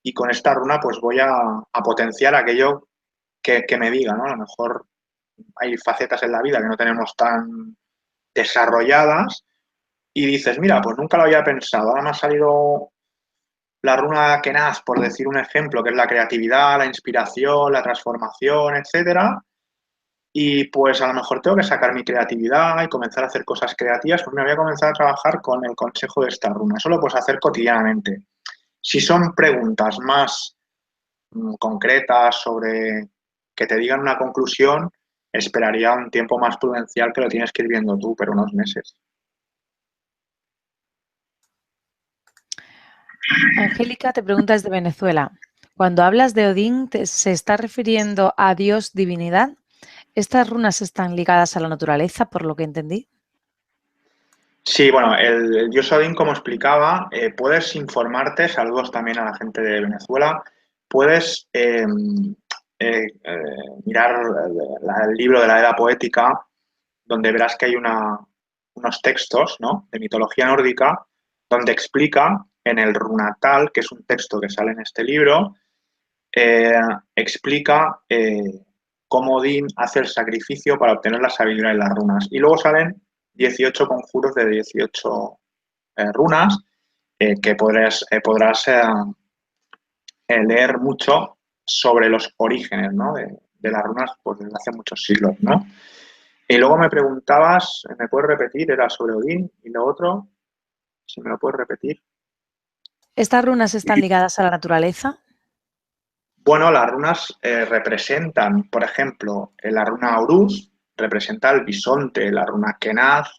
y con esta runa pues voy a potenciar aquello que me diga, ¿no? A lo mejor hay facetas en la vida que no tenemos tan desarrolladas y dices, mira, pues nunca lo había pensado, ahora me ha salido la runa Kenaz, por decir un ejemplo, que es la creatividad, la inspiración, la transformación, etcétera. Y pues a lo mejor tengo que sacar mi creatividad y comenzar a hacer cosas creativas, pues me voy a comenzar a trabajar con el consejo de esta runa. Eso lo puedes hacer cotidianamente. Si son preguntas más concretas sobre que te digan una conclusión, esperaría un tiempo más prudencial que lo tienes que ir viendo tú, pero unos meses. Angélica te pregunta desde Venezuela. Cuando hablas de Odín, ¿se está refiriendo a Dios divinidad? ¿Estas runas están ligadas a la naturaleza, por lo que entendí? Sí, bueno, el dios Odín, como explicaba, puedes informarte, saludos también a la gente de Venezuela, puedes mirar el libro de la Edda Poética, donde verás que hay unos textos, ¿no?, de mitología nórdica, donde explica en el Runatal, que es un texto que sale en este libro, eh, explica cómo Odín hace el sacrificio para obtener la sabiduría de las runas. Y luego salen 18 conjuros de 18 runas que podrás leer mucho sobre los orígenes, ¿no?, de las runas pues, desde hace muchos siglos, ¿no? Y luego me preguntabas, ¿me puedes repetir? Era sobre Odín y lo otro, si me lo puedes repetir. ¿Estas runas están ligadas a la naturaleza? Bueno, las runas representan, por ejemplo, la runa Aurus representa el bisonte, la runa Kenaz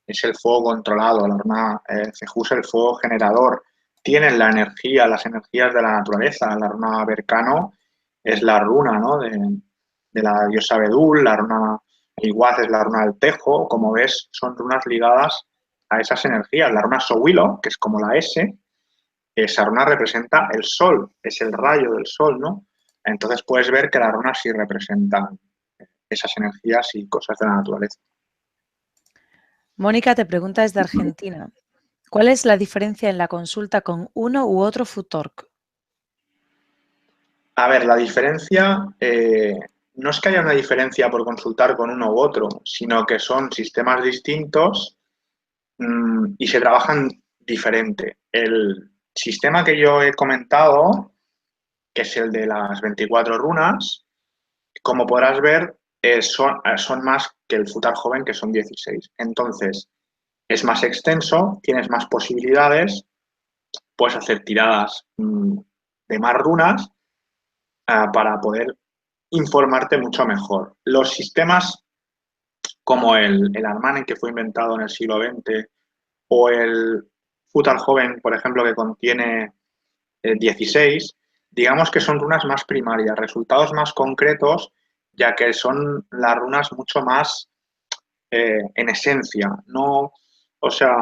es el fuego controlado, la runa Cejus el fuego generador. Tienen la energía, las energías de la naturaleza. La runa Bercano es la runa, ¿no?, de la diosa Bedul, la runa Iguaz es la runa del tejo. Como ves, son runas ligadas a esas energías. La runa Sowilo, que es como la S, esa runa representa el sol, es el rayo del sol, ¿no? Entonces puedes ver que las runas sí representan esas energías y cosas de la naturaleza. Mónica te pregunta desde Argentina. ¿Cuál es la diferencia en la consulta con uno u otro Futork? A ver, la diferencia no es que haya una diferencia por consultar con uno u otro, sino que son sistemas distintos y se trabajan diferente. El sistema que yo he comentado, que es el de las 24 runas, como podrás ver, son más que el Futar joven, que son 16. Entonces, es más extenso, tienes más posibilidades, puedes hacer tiradas de más runas para poder informarte mucho mejor. Los sistemas como el Armanen, que fue inventado en el siglo XX, o el Futar joven, por ejemplo, que contiene 16, digamos que son runas más primarias, resultados más concretos, ya que son las runas mucho más en esencia, no, o sea,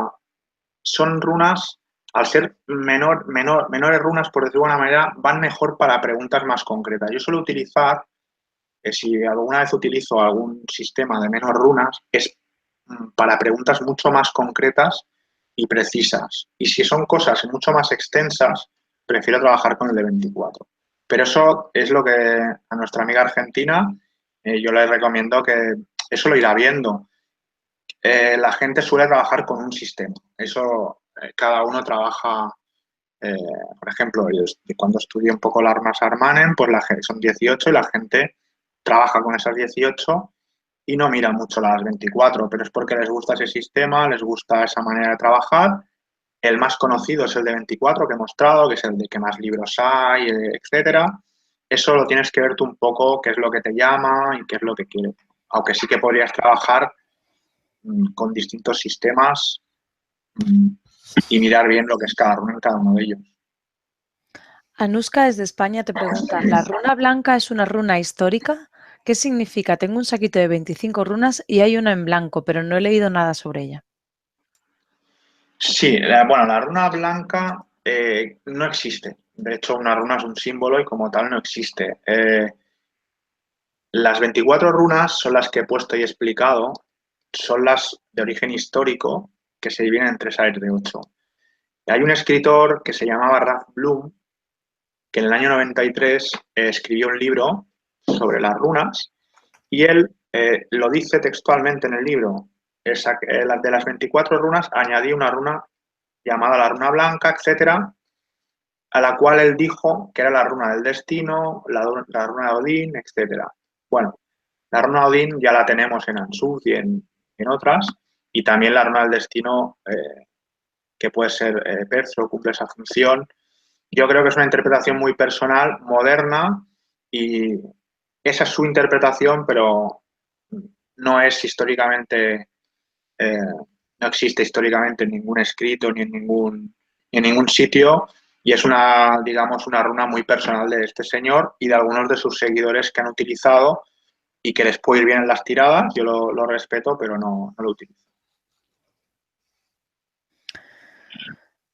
son runas, al ser menores runas, por decirlo de alguna manera, van mejor para preguntas más concretas. Yo suelo utilizar, si alguna vez utilizo algún sistema de menos runas, es para preguntas mucho más concretas y precisas. Y si son cosas mucho más extensas, prefiero trabajar con el de 24. Pero eso es lo que a nuestra amiga argentina yo le recomiendo que eso lo irá viendo. La gente suele trabajar con un sistema. Eso cada uno trabaja, eh, por ejemplo, yo cuando estudié un poco las armas Armanen, pues son 18 y la gente trabaja con esas 18 y no mira mucho las 24, pero es porque les gusta ese sistema, les gusta esa manera de trabajar. El más conocido es el de 24 que he mostrado, que es el de que más libros hay, etcétera. Eso lo tienes que ver tú un poco, qué es lo que te llama y qué es lo que quieres. Aunque sí que podrías trabajar con distintos sistemas y mirar bien lo que es cada runa en cada uno de ellos. Anuska desde España te pregunta, ¿la runa blanca es una runa histórica? ¿Qué significa? Tengo un saquito de 25 runas y hay una en blanco, pero no he leído nada sobre ella. Sí, bueno, la runa blanca no existe. De hecho, una runa es un símbolo y como tal no existe. Las 24 runas son las que he puesto y explicado, son las de origen histórico que se dividen en tres áreas de 8. Hay un escritor que se llamaba Ralph Bloom, que en el año 93 escribió un libro sobre las runas y él lo dice textualmente en el libro. De las 24 runas añadí una runa llamada la runa blanca, etcétera, a la cual él dijo que era la runa del destino, la runa de Odín, etcétera. Bueno, la runa de Odín ya la tenemos en Ansuz y en otras, y también la runa del destino, que puede ser Perzo, cumple esa función. Yo creo que es una interpretación muy personal, moderna, y esa es su interpretación, pero no es históricamente, no existe históricamente en ningún escrito ni en ningún sitio, y es una, digamos, una runa muy personal de este señor y de algunos de sus seguidores que han utilizado y que les puede ir bien en las tiradas. Yo lo respeto, pero no lo utilizo.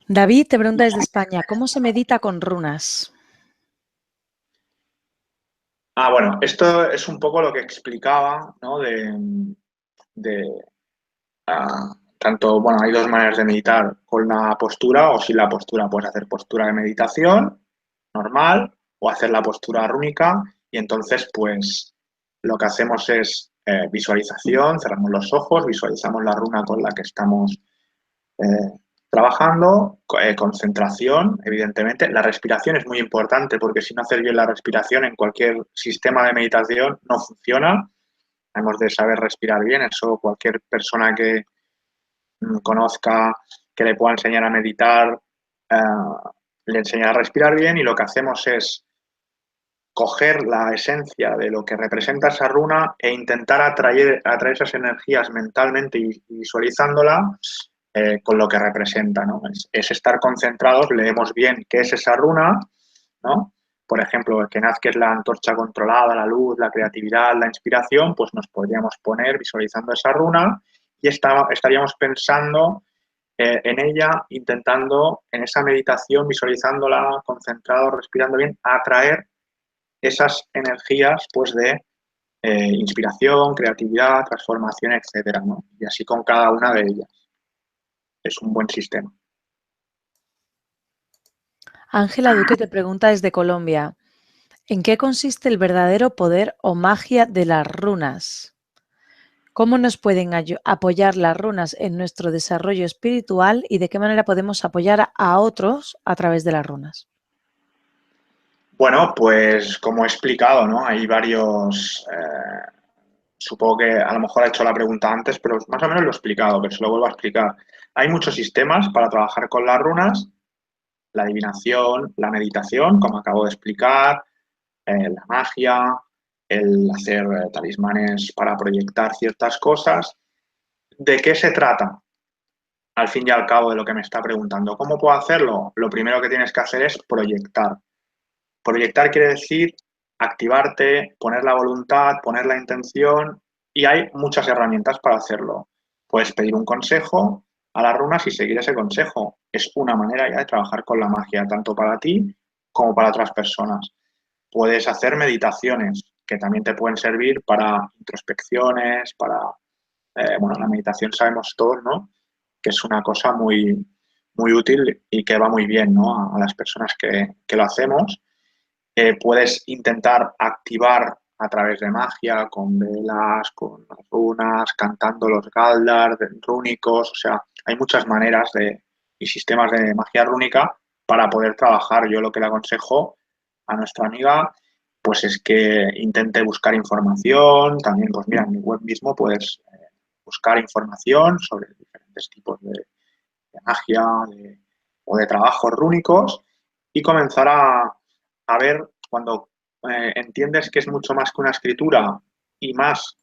David te pregunta desde España, ¿cómo se medita con runas? Bueno, esto es un poco lo que explicaba, ¿no? De tanto, bueno, hay dos maneras de meditar, con la postura o sin la postura. Puedes hacer postura de meditación normal o hacer la postura rúnica y entonces, pues, lo que hacemos es visualización, cerramos los ojos, visualizamos la runa con la que estamos trabajando, concentración, evidentemente. La respiración es muy importante porque si no haces bien la respiración en cualquier sistema de meditación no funciona. Hemos de saber respirar bien, eso cualquier persona que conozca, que le pueda enseñar a meditar, le enseñará a respirar bien y lo que hacemos es coger la esencia de lo que representa esa runa e intentar atraer esas energías mentalmente y visualizándola con lo que representa, ¿no? Es estar concentrados, leemos bien qué es esa runa, ¿no? Por ejemplo, el Kenaz, que es la antorcha controlada, la luz, la creatividad, la inspiración, pues nos podríamos poner visualizando esa runa y estaríamos pensando en ella, intentando en esa meditación, visualizándola, concentrado, respirando bien, atraer esas energías pues de inspiración, creatividad, transformación, etcétera, ¿no? Y así con cada una de ellas. Es un buen sistema. Ángela Duque te pregunta desde Colombia, ¿en qué consiste el verdadero poder o magia de las runas? ¿Cómo nos pueden apoyar las runas en nuestro desarrollo espiritual y de qué manera podemos apoyar a otros a través de las runas? Bueno, pues como he explicado, ¿no? Hay varios, supongo que a lo mejor he hecho la pregunta antes, pero más o menos lo he explicado, pero se lo vuelvo a explicar. Hay muchos sistemas para trabajar con las runas, la adivinación, la meditación, como acabo de explicar, la magia, el hacer talismanes para proyectar ciertas cosas. ¿De qué se trata? Al fin y al cabo de lo que me está preguntando. ¿Cómo puedo hacerlo? Lo primero que tienes que hacer es proyectar. Proyectar quiere decir activarte, poner la voluntad, poner la intención y hay muchas herramientas para hacerlo. Puedes pedir un consejo a las runas y seguir ese consejo. Es una manera ya de trabajar con la magia, tanto para ti como para otras personas. Puedes hacer meditaciones que también te pueden servir para introspecciones, para, bueno, la meditación sabemos todos, ¿no? Que es una cosa muy, muy útil y que va muy bien, ¿no? A las personas que lo hacemos. Puedes intentar activar a través de magia, con velas, con las runas, cantando los Galdar rúnicos, o sea, hay muchas maneras y sistemas de magia rúnica para poder trabajar. Yo lo que le aconsejo a nuestra amiga, pues es que intente buscar información, también, pues mira, en mi web mismo puedes buscar información sobre diferentes tipos de magia o de trabajos rúnicos y comenzar a ver cuando entiendes que es mucho más que una escritura y más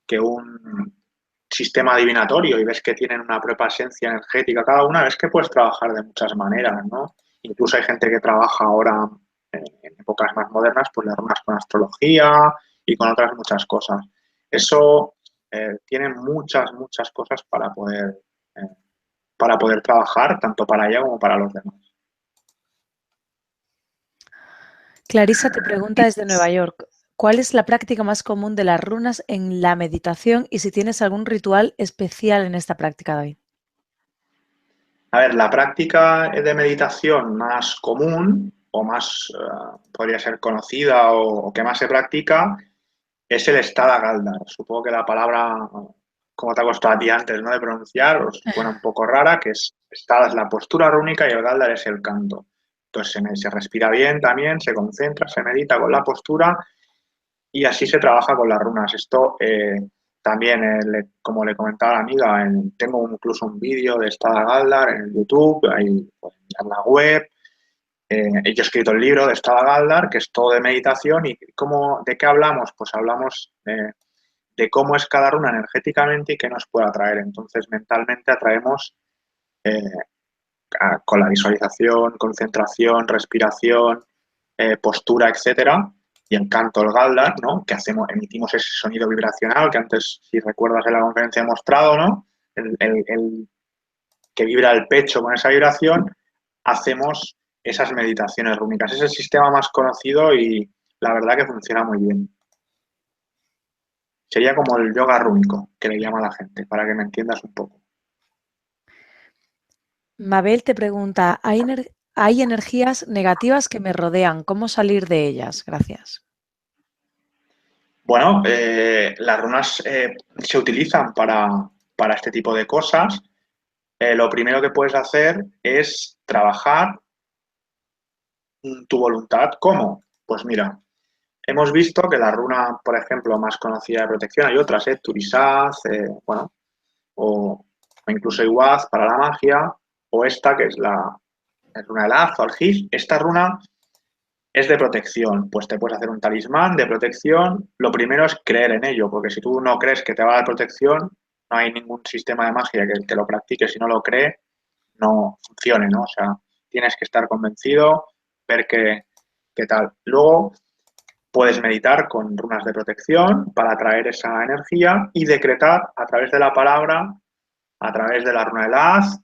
que un sistema adivinatorio y ves que tienen una propia esencia energética cada una, ves que puedes trabajar de muchas maneras, ¿no? Incluso hay gente que trabaja ahora en épocas más modernas, pues las runas con astrología y con otras muchas cosas. Eso tiene muchas, muchas cosas eh, para poder trabajar, tanto para ella como para los demás. Clarisa te pregunta desde Nueva York, ¿cuál es la práctica más común de las runas en la meditación y si tienes algún ritual especial en esta práctica, David? A ver, la práctica de meditación más común o más podría ser conocida o que más se practica es el Stada Galdar. Supongo que la palabra, como te ha costado a ti antes, ¿no?, de pronunciar, os suena un poco rara, que es Stada es la postura rúnica y el Galdar es el canto. Entonces se respira bien también, se concentra, se medita con la postura y así se trabaja con las runas. Esto también, como le comentaba a la amiga, tengo incluso un vídeo de Stada Galdar en YouTube, ahí en la web. Yo he escrito el libro de Stada Galdar, que es todo de meditación. ¿Y de qué hablamos? Pues hablamos de cómo es cada runa energéticamente y qué nos puede atraer. Entonces, mentalmente atraemos eh, con la visualización, concentración, respiración, postura, etcétera, y el canto, el Galdar, ¿no?, que emitimos ese sonido vibracional que antes, si recuerdas en la conferencia, he mostrado, ¿no?, el que vibra el pecho con esa vibración, hacemos esas meditaciones rúnicas. Es el sistema más conocido y la verdad que funciona muy bien. Sería como el yoga rúnico, que le llama a la gente, para que me entiendas un poco. Mabel te pregunta, ¿hay energías negativas que me rodean? ¿Cómo salir de ellas? Gracias. Bueno, las runas se utilizan para este tipo de cosas. Lo primero que puedes hacer es trabajar tu voluntad. ¿Cómo? Pues mira, hemos visto que la runa, por ejemplo, más conocida de protección, hay otras, Turisaz, bueno, o incluso Iguaz para la magia, o esta que es la runa del Haz o Algis. Esta runa es de protección, pues te puedes hacer un talismán de protección. Lo primero es creer en ello, porque si tú no crees que te va a dar protección, no hay ningún sistema de magia que lo practique si no lo cree, no funcione, ¿no? O sea, tienes que estar convencido, ver qué tal. Luego puedes meditar con runas de protección para atraer esa energía y decretar a través de la palabra, a través de la runa del haz,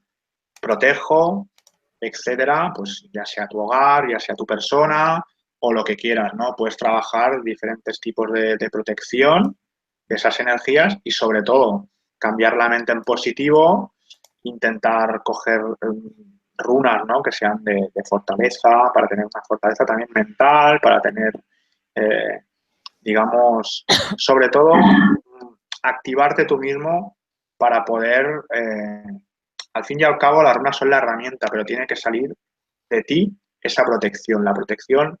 protejo, etcétera, pues ya sea tu hogar, ya sea tu persona o lo que quieras, ¿no? Puedes trabajar diferentes tipos de protección de esas energías y sobre todo cambiar la mente en positivo, intentar coger runas, ¿no?, que sean de fortaleza, para tener una fortaleza también mental, para tener, eh, digamos, sobre todo, activarte tú mismo para poder, al fin y al cabo, las runas son la herramienta, pero tiene que salir de ti esa protección. La protección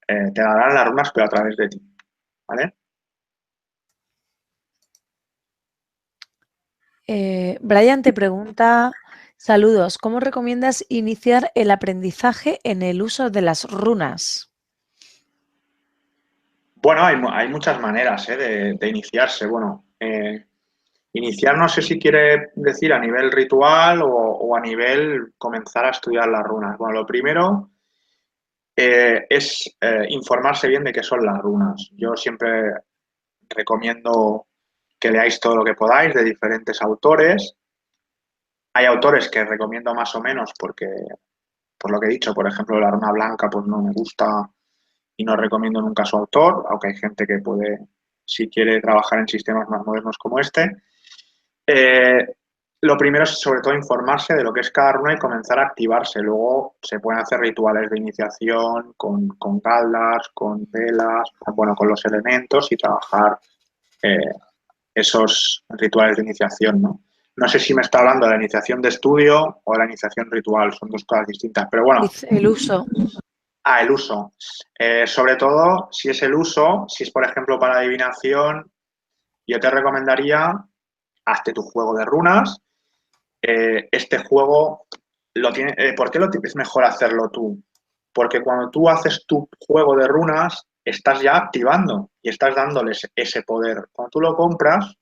te la darán las runas, pero a través de ti, ¿vale? Brian te pregunta, saludos, ¿cómo recomiendas iniciar el aprendizaje en el uso de las runas? Bueno, hay muchas maneras de iniciarse. Bueno, iniciar no sé si quiere decir a nivel ritual o a nivel comenzar a estudiar las runas. Bueno, lo primero es informarse bien de qué son las runas. Yo siempre recomiendo que leáis todo lo que podáis de diferentes autores. Hay autores que recomiendo más o menos porque, por lo que he dicho, por ejemplo, la runa blanca pues no me gusta y no recomiendo nunca a su autor, aunque hay gente que puede, si quiere trabajar en sistemas más modernos como este. Eh, lo primero es sobre todo informarse de lo que es cada runa y comenzar a activarse. Luego se pueden hacer rituales de iniciación con galdas, con velas, bueno, con los elementos y trabajar eh, esos rituales de iniciación, ¿no? No sé si me está hablando de la iniciación de estudio o de la iniciación ritual, son dos cosas distintas, pero bueno. Dice el uso. El uso. Sobre todo, si es el uso, si es por ejemplo para adivinación, yo te recomendaría, hazte tu juego de runas. Este juego, ¿por qué es mejor hacerlo tú? Porque cuando tú haces tu juego de runas, estás ya activando y estás dándoles ese poder. Cuando tú lo compras,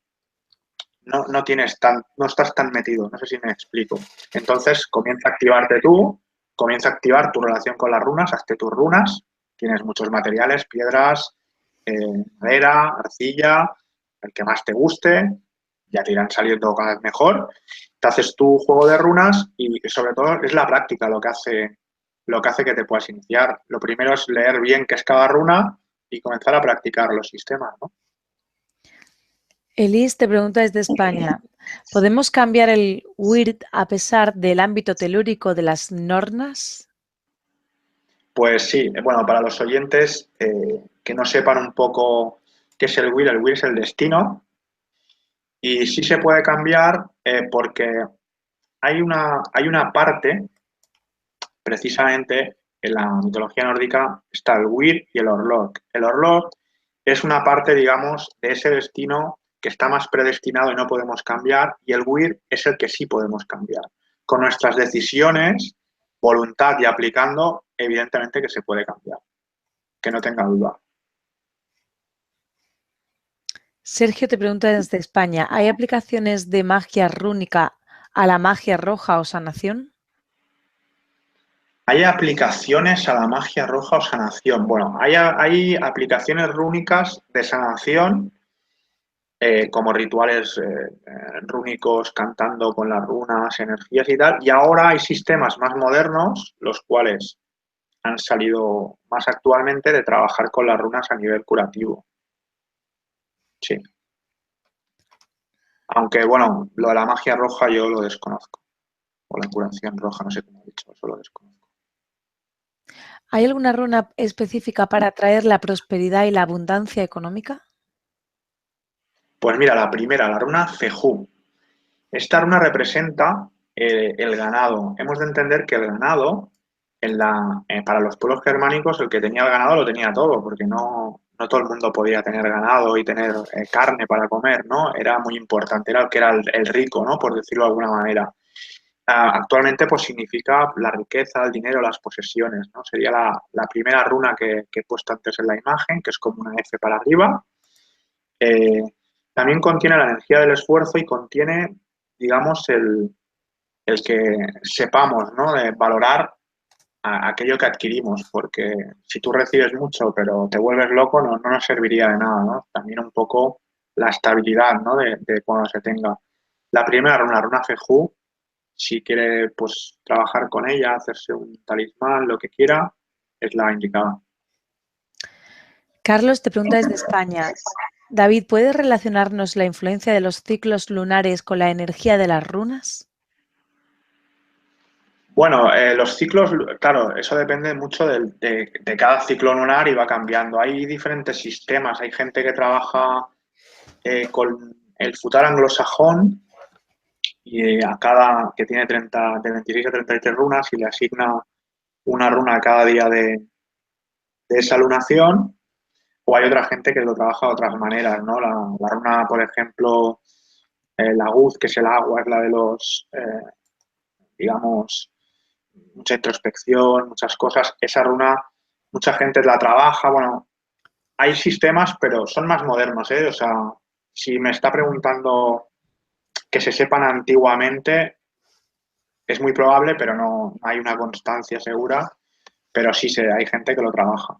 no estás tan metido, no sé si me explico. Entonces, comienza a activarte tú, comienza a activar tu relación con las runas, hazte tus runas, tienes muchos materiales, piedras, madera, arcilla, el que más te guste, ya te irán saliendo cada vez mejor. Te haces tu juego de runas y sobre todo es la práctica lo que hace que te puedas iniciar. Lo primero es leer bien qué es cada runa y comenzar a practicar los sistemas, ¿no? Elis te pregunta desde España, ¿Podemos cambiar el WIRD a pesar del ámbito telúrico de las nornas? Pues sí, bueno, para los oyentes que no sepan un poco qué es el WIR es el destino y sí se puede cambiar porque hay una parte, precisamente en la mitología nórdica está el WIR y el Orlok. El Orlok es una parte, digamos, de ese destino que está más predestinado y no podemos cambiar y el WIR es el que sí podemos cambiar. Con nuestras decisiones, voluntad y aplicando, evidentemente que se puede cambiar, que no tenga duda. Sergio te pregunta desde España, ¿hay aplicaciones de magia rúnica a la magia roja o sanación? ¿Hay aplicaciones a la magia roja o sanación? Bueno, hay aplicaciones rúnicas de sanación, como rituales rúnicos cantando con las runas, energías y tal, y ahora hay sistemas más modernos, los cuales han salido más actualmente de trabajar con las runas a nivel curativo. Sí. Aunque, bueno, lo de la magia roja yo lo desconozco. O la curación roja, no sé cómo he dicho, eso lo desconozco. ¿Hay alguna runa específica para atraer la prosperidad y la abundancia económica? Pues mira, la primera, la runa Fejú. Esta runa representa el ganado. Hemos de entender que el ganado, para los pueblos germánicos, el que tenía el ganado lo tenía todo, porque no todo el mundo podía tener ganado y tener carne para comer, ¿no? Era muy importante, era el que era el rico, ¿no? Por decirlo de alguna manera. Actualmente, pues significa la riqueza, el dinero, las posesiones, ¿no? Sería la primera runa que he puesto antes en la imagen, que es como una F para arriba. Eh, También contiene la energía del esfuerzo y contiene, digamos, el que sepamos, ¿no? De valorar aquello que adquirimos, porque si tú recibes mucho pero te vuelves loco, no nos serviría de nada, ¿no? También un poco la estabilidad, ¿no? De cuando se tenga. La primera runa Fejú, si quiere, pues, trabajar con ella, hacerse un talismán, lo que quiera, es la indicada. Carlos te pregunta desde España, David, ¿puedes relacionarnos la influencia de los ciclos lunares con la energía de las runas? Bueno, los ciclos, claro, eso depende mucho de cada ciclo lunar y va cambiando. Hay diferentes sistemas. Hay gente que trabaja con el futar anglosajón y que tiene 30, de 26 a 33 runas y le asigna una runa cada día de esa lunación. O hay otra gente que lo trabaja de otras maneras, ¿no? La runa, por ejemplo, la Guz, que es el agua, es la de los, digamos, mucha introspección, muchas cosas. Esa runa, mucha gente la trabaja. Bueno, hay sistemas, pero son más modernos, ¿eh? O sea, si me está preguntando que se sepan antiguamente, es muy probable, pero no hay una constancia segura. Pero sí hay gente que lo trabaja.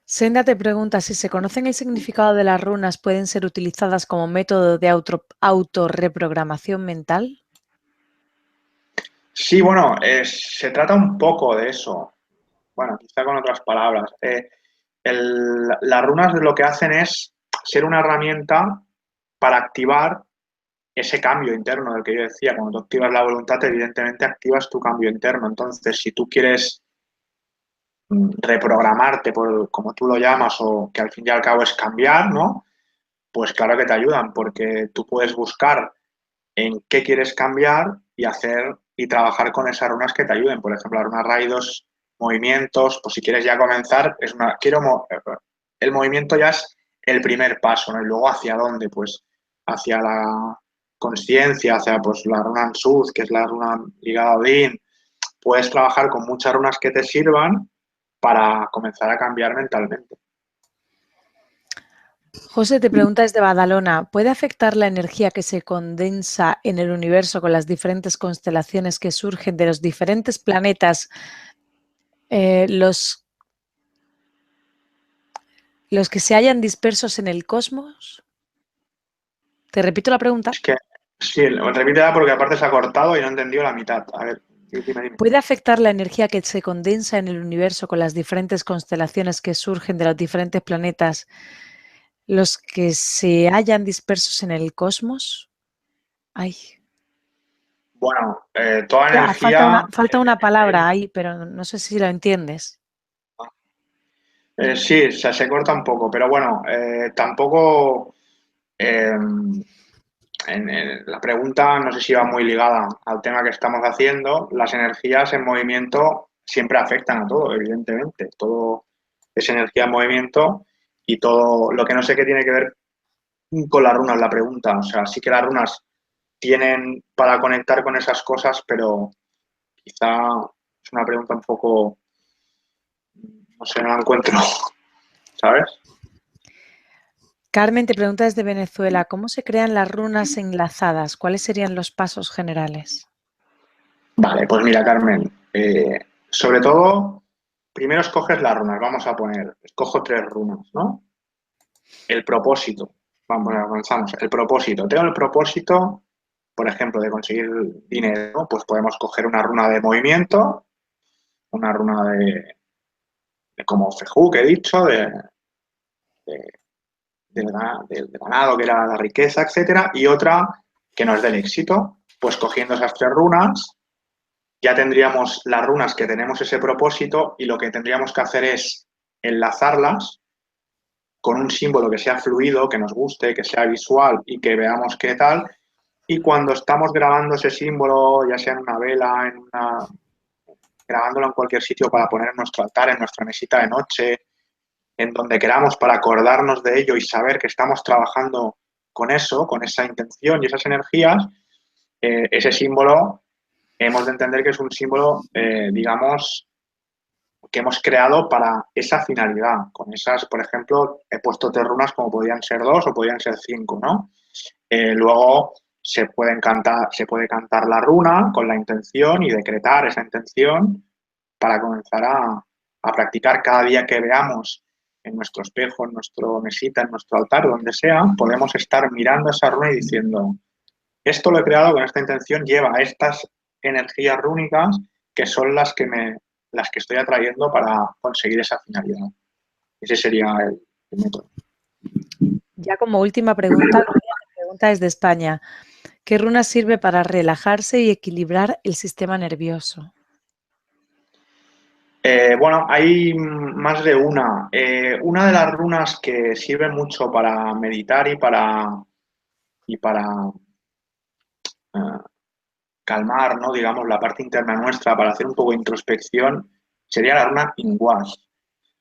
Senda te pregunta si se conocen el significado de las runas, pueden ser utilizadas como método de autorreprogramación mental. Sí, bueno, se trata un poco de eso. Bueno, quizá con otras palabras. Las runas lo que hacen es ser una herramienta para activar ese cambio interno del que yo decía. Cuando tú activas la voluntad, evidentemente activas tu cambio interno. Entonces, si tú quieres reprogramarte, como tú lo llamas, o que al fin y al cabo es cambiar, ¿no? Pues claro que te ayudan, porque tú puedes buscar en qué quieres cambiar y hacer y trabajar con esas runas que te ayuden. Por ejemplo, la runa Raidos, movimientos, pues si quieres ya comenzar, el movimiento ya es el primer paso, ¿no? Y luego hacia dónde, pues hacia la conciencia, hacia pues la runa Ansuz, que es la runa ligada a Odín. Puedes trabajar con muchas runas que te sirvan para comenzar a cambiar mentalmente. José te pregunta desde Badalona, ¿puede afectar la energía que se condensa en el universo con las diferentes constelaciones que surgen de los diferentes planetas, los que se hallan dispersos en el cosmos? Te repito la pregunta. Es que, sí, repítela porque aparte se ha cortado y no he entendido la mitad. A ver, dime. ¿Puede afectar la energía que se condensa en el universo con las diferentes constelaciones que surgen de los diferentes planetas, Los que se hallan dispersos en el cosmos. Ay. Bueno, toda energía Falta una palabra ahí, pero no sé si lo entiendes. sí, se corta un poco, pero bueno, tampoco la pregunta no sé si va muy ligada al tema que estamos haciendo. Las energías en movimiento siempre afectan a todo, evidentemente. Todo es energía en movimiento y todo lo que no sé qué tiene que ver con las runas, la pregunta. O sea, sí que las runas tienen para conectar con esas cosas, pero quizá es una pregunta un poco, no sé, no la encuentro, ¿sabes? Carmen te pregunta desde Venezuela, ¿cómo se crean las runas enlazadas? ¿Cuáles serían los pasos generales? Vale, pues mira, Carmen, sobre todo, primero escoges las runas, vamos a poner, escojo 3 runas, ¿no? El propósito, vamos, avanzamos, el propósito. Tengo el propósito, por ejemplo, de conseguir dinero, ¿no? Pues podemos coger una runa de movimiento, una runa de como Fejú, que he dicho, de- del ganado, que era la riqueza, etcétera, y otra que nos dé el éxito. Pues cogiendo esas 3 runas, ya tendríamos las runas que tenemos ese propósito y lo que tendríamos que hacer es enlazarlas con un símbolo que sea fluido, que nos guste, que sea visual y que veamos qué tal. Y cuando estamos grabando ese símbolo, ya sea en una vela, grabándolo en cualquier sitio para poner en nuestro altar, en nuestra mesita de noche, en donde queramos para acordarnos de ello y saber que estamos trabajando con eso, con esa intención y esas energías, ese símbolo hemos de entender que es un símbolo, digamos, que hemos creado para esa finalidad. Con esas, por ejemplo, he puesto 3 runas como podían ser 2 o podían ser 5, ¿no? Luego se puede cantar la runa con la intención y decretar esa intención para comenzar a practicar cada día que veamos en nuestro espejo, en nuestro mesita, en nuestro altar, donde sea, podemos estar mirando esa runa y diciendo, esto lo he creado con esta intención, lleva estas energías rúnicas que son las que estoy atrayendo para conseguir esa finalidad. Ese sería el método. Ya como última pregunta, Gloria, te pregunta desde España, ¿qué runa sirve para relajarse y equilibrar el sistema nervioso? Bueno, hay más de una. Una de las runas que sirve mucho para meditar y para calmar, ¿no? Digamos, la parte interna nuestra, para hacer un poco de introspección, sería la runa Inguas.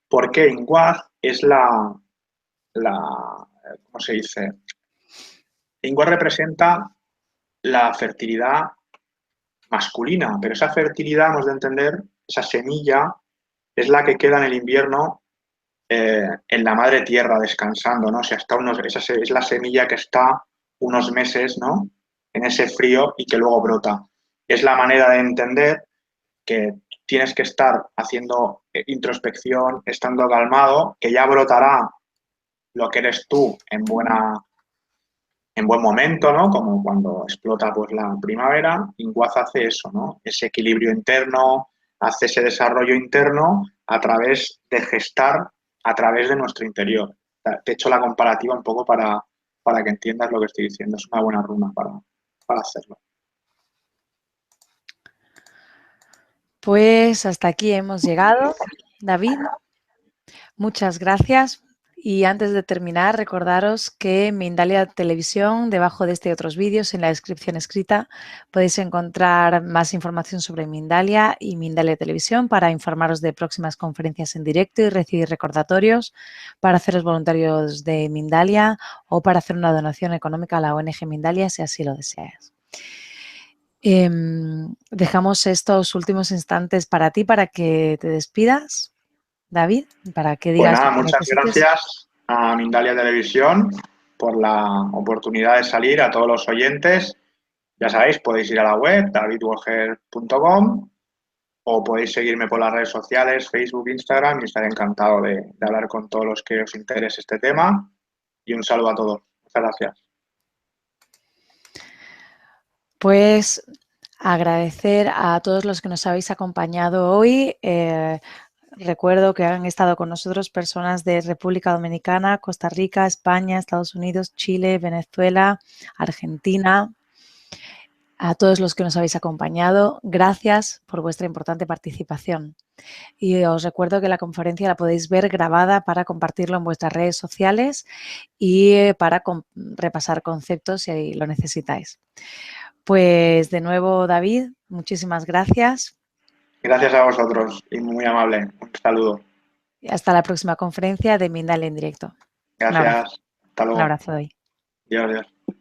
¿Por qué? Inguas es ¿cómo se dice? Inguas representa la fertilidad masculina, pero esa fertilidad, hemos de entender, esa semilla es la que queda en el invierno en la madre tierra descansando, ¿no? O sea, esa es la semilla que está unos meses, ¿no? En ese frío y que luego brota. Es la manera de entender que tienes que estar haciendo introspección, estando calmado, que ya brotará lo que eres tú en buen momento, ¿no? Como cuando explota pues la primavera, Inguaz hace eso, ¿no? Ese equilibrio interno, hace ese desarrollo interno a través de gestar, a través de nuestro interior. Te he hecho la comparativa un poco para que entiendas lo que estoy diciendo. Es una buena runa para hacerlo. Pues hasta aquí hemos llegado, David. Muchas gracias. Y antes de terminar, recordaros que en Mindalia Televisión, debajo de este y otros vídeos, en la descripción escrita, podéis encontrar más información sobre Mindalia y Mindalia Televisión para informaros de próximas conferencias en directo y recibir recordatorios para haceros voluntarios de Mindalia o para hacer una donación económica a la ONG Mindalia si así lo deseas. Dejamos estos últimos instantes para ti, para que te despidas, David, para que Pues digas nada, lo que muchas necesites. gracias a Mindalia Televisión por la oportunidad de salir, a todos los oyentes. Ya sabéis, podéis ir a la web davidwalker.com o podéis seguirme por las redes sociales, Facebook, Instagram, y estaré encantado de hablar con todos los que os interese este tema. Y un saludo a todos. Muchas gracias. Pues agradecer a todos los que nos habéis acompañado hoy. Recuerdo que han estado con nosotros personas de República Dominicana, Costa Rica, España, Estados Unidos, Chile, Venezuela, Argentina. A todos los que nos habéis acompañado, gracias por vuestra importante participación. Y os recuerdo que la conferencia la podéis ver grabada para compartirlo en vuestras redes sociales y para repasar conceptos si lo necesitáis. Pues de nuevo, David, muchísimas gracias. Gracias a vosotros y muy amable. Un saludo. Y hasta la próxima conferencia de Mindale en directo. Un abrazo. Gracias. Hasta Un luego. abrazo, David. Adiós, adiós.